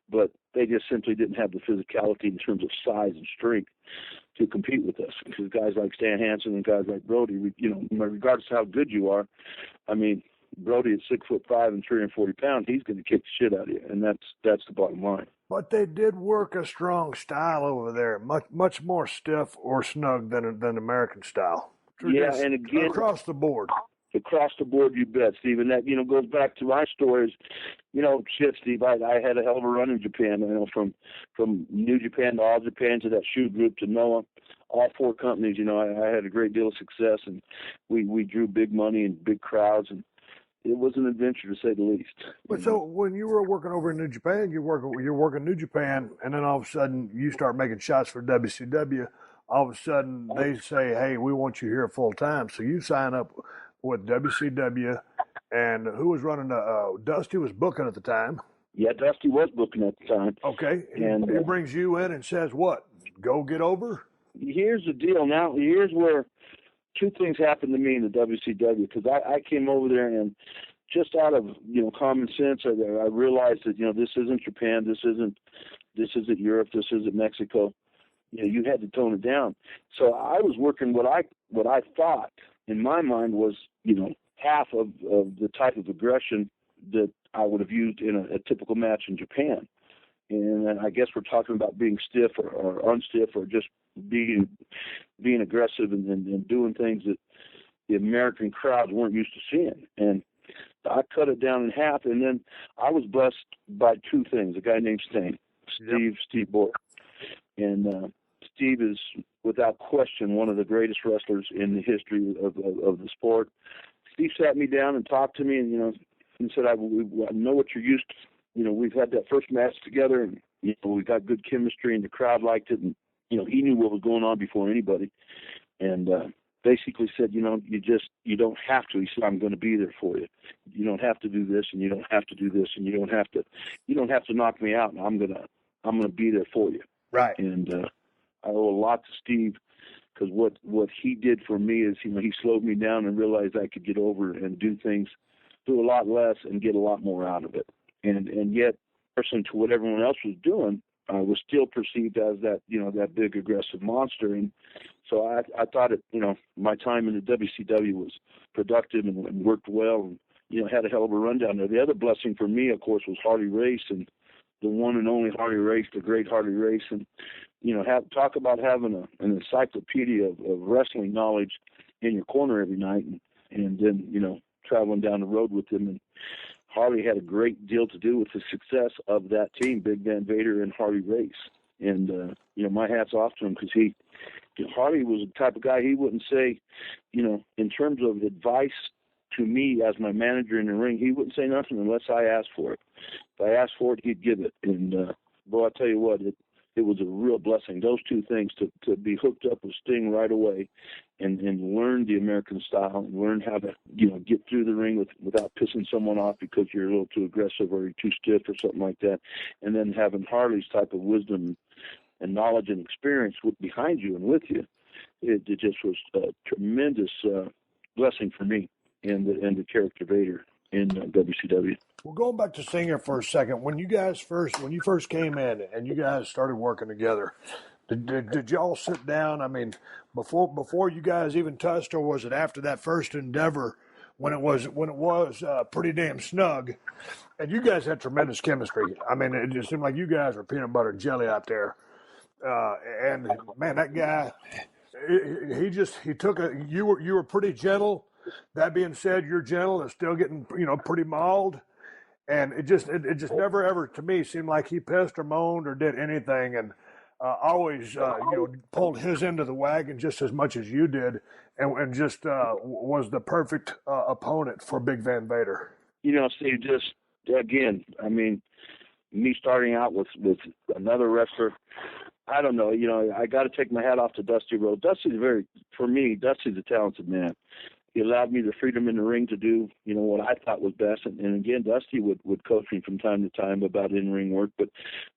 but they just simply didn't have the physicality in terms of size and strength to compete with us. Because guys like Stan Hansen and guys like Brody, regardless of how good you are, I mean, Brody at 6'5" and 340 pounds, he's going to kick the shit out of you, and that's the bottom line. But they did work a strong style over there, much more stiff or snug than American style. Yeah, and again, across the board. Across the board, you bet, Steve. And that, goes back to my stories. Shit, Steve, I had a hell of a run in Japan, from New Japan to All Japan to that shoe group to Noah, all four companies, I had a great deal of success, and we drew big money and big crowds, and it was an adventure to say the least. But so when you were working over in New Japan, you're working New Japan, and then all of a sudden you start making shots for WCW. All of a sudden they say, hey, we want you here full time. So you sign up with WCW, and who was running Dusty was booking at the time. Yeah, Dusty was booking at the time. Okay, and he brings you in and says what? Go get over? Here's the deal. Now, here's where two things happened to me in the WCW, because I came over there and just out of common sense, I realized that this isn't Japan, this isn't Europe, this isn't Mexico. You had to tone it down. So I was working what I thought in my mind was half of the type of aggression that I would have used in a typical match in Japan. And I guess we're talking about being stiff or unstiff or just being aggressive and doing things that the American crowds weren't used to seeing. And I cut it down in half, and then I was blessed by two things. A guy named Steve Boyer. And Steve is, without question, one of the greatest wrestlers in the history of the sport. Steve sat me down and talked to me, and said, I know what you're used to. We've had that first match together, and we got good chemistry, and the crowd liked it, and he knew what was going on before anybody, and basically said, you don't have to. He said, I'm going to be there for you. You don't have to do this, and you don't have to do this, and you don't have to knock me out. And I'm gonna be there for you. Right. And I owe a lot to Steve, because what he did for me is, he slowed me down and realized I could get over and do a lot less and get a lot more out of it. And yet, person to what everyone else was doing, I was still perceived as that, that big aggressive monster. And so I thought my time in the WCW was productive and worked well, and, had a hell of a run down there. The other blessing for me, of course, was Harley Race, and the one and only Harley Race, the great Harley Race. And, talk about having an encyclopedia of wrestling knowledge in your corner every night, and then, traveling down the road with him. And Harley had a great deal to do with the success of that team, Big Van Vader and Harley Race. And, my hat's off to him, because Harley was the type of guy, he wouldn't say, in terms of advice to me as my manager in the ring, he wouldn't say nothing unless I asked for it. If I asked for it, he'd give it. And, boy, I'll tell you what, it was a real blessing. Those two things, to be hooked up with Sting right away and learn the American style and learn how to, get through the ring without pissing someone off because you're a little too aggressive or you're too stiff or something like that. And then having Harley's type of wisdom and knowledge and experience behind you and with you, it just was a tremendous blessing for me and the character Vader in WCW. Well, going back to Singer for a second, when you first came in and you guys started working together, did y'all sit down? I mean, before you guys even touched, or was it after that first endeavor when it was pretty damn snug? And you guys had tremendous chemistry. I mean, it just seemed like you guys were peanut butter and jelly out there. And man, that guy, he took you were pretty gentle. That being said, you're gentle and still getting, pretty mauled. And it just never ever to me seemed like he pissed or moaned or did anything, and always pulled his end of the wagon just as much as you did, and just was the perfect opponent for Big Van Vader. Steve, just again, I mean, me starting out with another wrestler, I don't know. I got to take my hat off to Dusty Rhodes. Dusty's a talented man. He allowed me the freedom in the ring to do, what I thought was best. And again, Dusty would coach me from time to time about in-ring work, but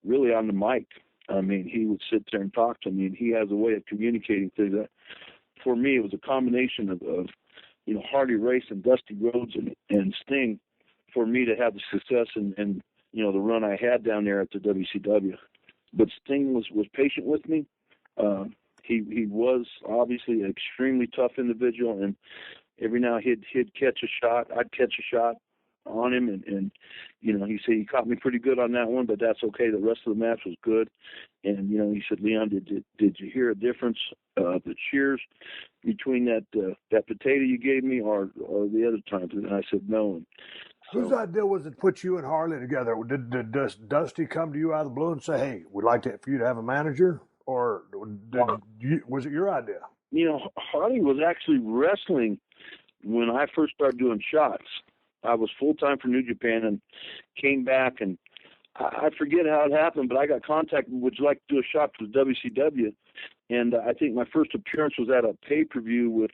really on the mic, I mean, he would sit there and talk to me, and he has a way of communicating things. For me, it was a combination of Harley Race and Dusty Rhodes and Sting for me to have the success and the run I had down there at the WCW. But Sting was patient with me. He was obviously an extremely tough individual, and every now he'd catch a shot. I'd catch a shot on him, and he said he caught me pretty good on that one, but that's okay. The rest of the match was good. And he said, Leon, did you hear a difference, the cheers between that potato you gave me or the other times? And I said no. And whose idea was it to put you and Harley together? Did Dusty come to you out of the blue and say, hey, we'd like for you to have a manager? Or was it your idea? Harley was actually wrestling when I first started doing shots. I was full-time for New Japan and came back, and I forget how it happened, but I got contacted, would you like to do a shot for the WCW? And I think my first appearance was at a pay-per-view with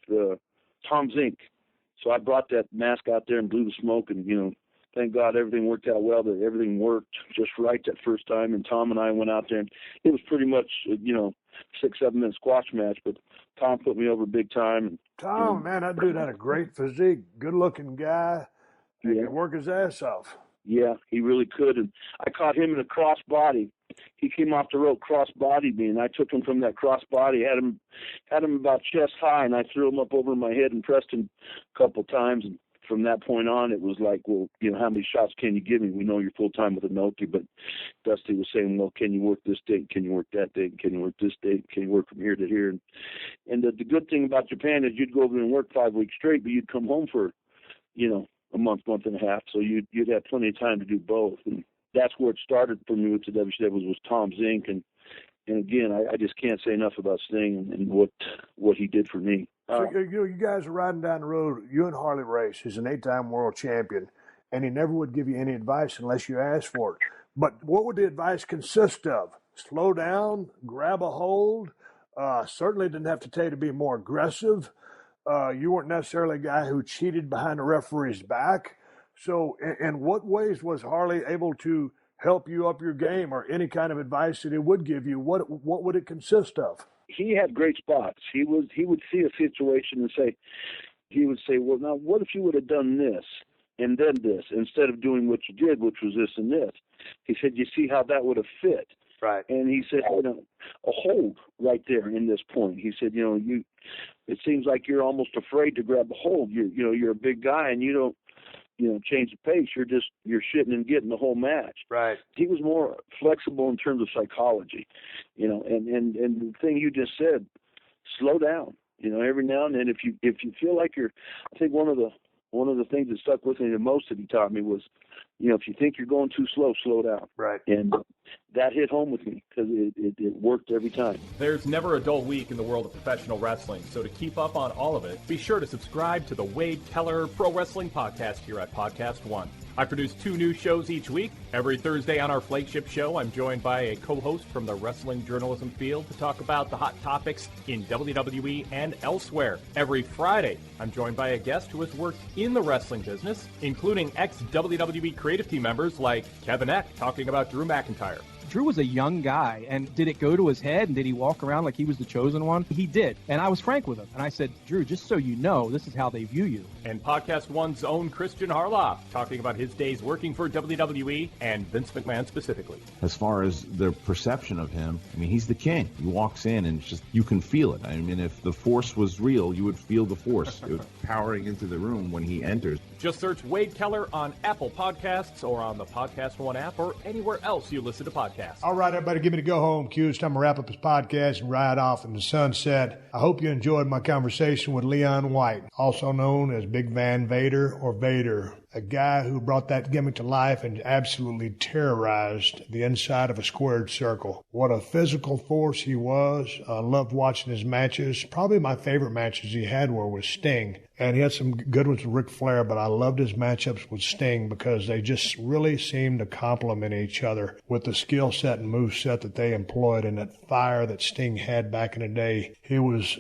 Tom Zink. So I brought that mask out there and blew the smoke, and, thank God everything worked out well. That everything worked just right that first time. And Tom and I went out there, and it was pretty much, 6-7 minute squash match. But Tom put me over big time. Tom, man, that dude had a great physique, good-looking guy. He could work his ass off. Yeah, he really could. And I caught him in a cross body. He came off the rope, cross bodied me, and I took him from that cross body, had him about chest high, and I threw him up over my head and pressed him a couple times. And from that point on, it was like, well, how many shots can you give me? We know you're full-time with Inoki, but Dusty was saying, well, can you work this date? Can you work that date? Can you work this date? Can you work from here to here? And the good thing about Japan is you'd go over and work 5 weeks straight, but you'd come home for, a month and a half. So you'd have plenty of time to do both. And that's where it started for me with the WCW was Tom Zink. And again, I just can't say enough about Sting and what he did for me. So, you guys are riding down the road, you and Harley Race, who's an 8-time world champion, and he never would give you any advice unless you asked for it. But what would the advice consist of? slow down, grab a hold. Certainly didn't have to tell you to be more aggressive. You weren't necessarily a guy who cheated behind the referee's back. So in what ways was Harley able to help you up your game, or any kind of advice that he would give you? What would it consist of? He had great spots. He would see a situation and say, well, now what if you would have done this and then this instead of doing what you did, which was this and this? He said, you see how that would have fit. Right. And he said, a hold right there in this point. He said, it seems like you're almost afraid to grab a hold. You're a big guy and you don't, change the pace. You're shitting and getting the whole match. Right. He was more flexible in terms of psychology, and the thing you just said, slow down, every now and then if you feel like I think one of the things that stuck with me the most that he taught me was, if you think you're going too slow, slow down. Right. And that hit home with me because it worked every time. There's never a dull week in the world of professional wrestling, so to keep up on all of it, be sure to subscribe to the Wade Keller Pro Wrestling Podcast here at PodcastOne. I produce 2 new shows each week. Every Thursday on our flagship show, I'm joined by a co-host from the wrestling journalism field to talk about the hot topics in WWE and elsewhere. Every Friday, I'm joined by a guest who has worked in the wrestling business, including ex-WWE creative team members like Kevin Eck talking about Drew McIntyre. Drew was a young guy, and did it go to his head, and did he walk around like he was the chosen one? He did, and I was frank with him, and I said, Drew, just so you know, this is how they view you. And PodcastOne's own Christian Harloff talking about his days working for WWE and Vince McMahon specifically. As far as the perception of him, he's the king. He walks in and it's just, you can feel it. If the Force was real, you would feel the Force powering into the room when he enters. Just search Wade Keller on Apple Podcasts or on the PodcastOne app or anywhere else you listen to podcasts. All right, everybody, give me the go-home cue. It's time to wrap up this podcast and ride off in the sunset. I hope you enjoyed my conversation with Leon White, also known as Big Van Vader or Vader, a guy who brought that gimmick to life and absolutely terrorized the inside of a squared circle. What a physical force he was. I loved watching his matches. Probably my favorite matches he had were with Sting. And he had some good ones with Ric Flair, but I loved his matchups with Sting because they just really seemed to complement each other with the skill set and move set that they employed and that fire that Sting had back in the day. He was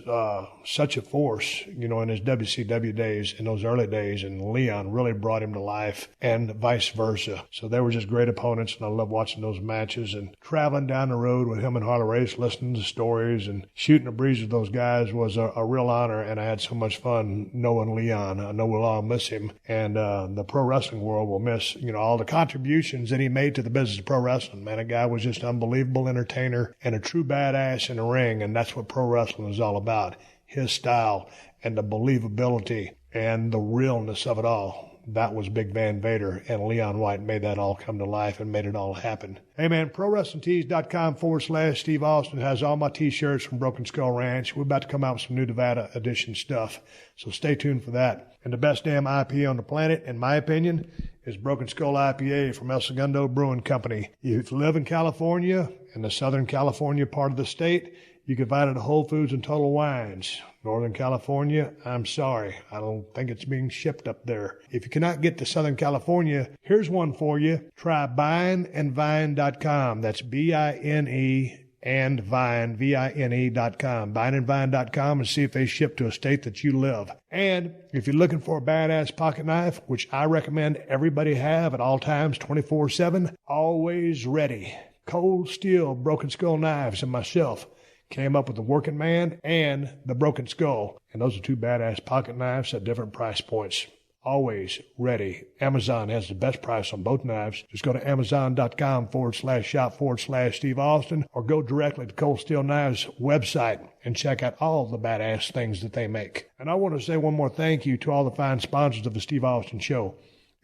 such a force, in his WCW days, in those early days, and Leon really brought him to life and vice versa. So they were just great opponents, and I love watching those matches and traveling down the road with him and Harley Race, listening to stories and shooting the breeze with those guys was a real honor, and I had so much fun knowing Leon. I know we'll all miss him, and the pro wrestling world will miss, all the contributions that he made to the business of pro wrestling. Man, a guy was just an unbelievable entertainer and a true badass in the ring, and that's what pro wrestling is all about. His style and the believability and the realness of it all. That was Big Van Vader, and Leon White made that all come to life and made it all happen. Hey, man, ProWrestlingTees.com/Steve Austin has all my T-shirts from Broken Skull Ranch. We're about to come out with some new Nevada edition stuff, so stay tuned for that. And the best damn IPA on the planet, in my opinion, is Broken Skull IPA from El Segundo Brewing Company. If you live in California, in the Southern California part of the state, you can find it at Whole Foods and Total Wines. Northern California, I'm sorry. I don't think it's being shipped up there. If you cannot get to Southern California, here's one for you. Try BineandVine.com. That's B-I-N-E and Vine, V-I-N-E.com. BineandVine.com and see if they ship to a state that you live. And if you're looking for a badass pocket knife, which I recommend everybody have at all times, 24/7, always ready. Cold Steel Broken Skull Knives and myself came up with the Working Man and the Broken Skull. And those are 2 badass pocket knives at different price points. Always ready. Amazon has the best price on both knives. Just go to Amazon.com/shop/Steve Austin or go directly to Cold Steel Knives website and check out all the badass things that they make. And I want to say one more thank you to all the fine sponsors of the Steve Austin Show,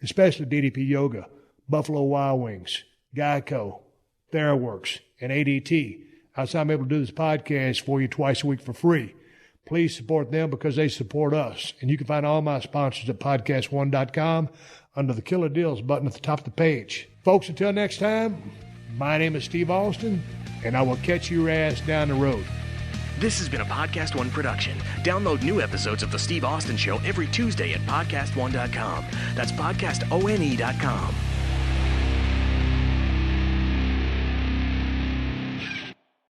especially DDP Yoga, Buffalo Wild Wings, Geico, TheraWorks, and ADT. That's how I'm able to do this podcast for you twice a week for free. Please support them because they support us. And you can find all my sponsors at PodcastOne.com under the Killer Deals button at the top of the page. Folks, until next time, my name is Steve Austin, and I will catch your ass down the road. This has been a Podcast One production. Download new episodes of The Steve Austin Show every Tuesday at PodcastOne.com. That's PodcastOne.com.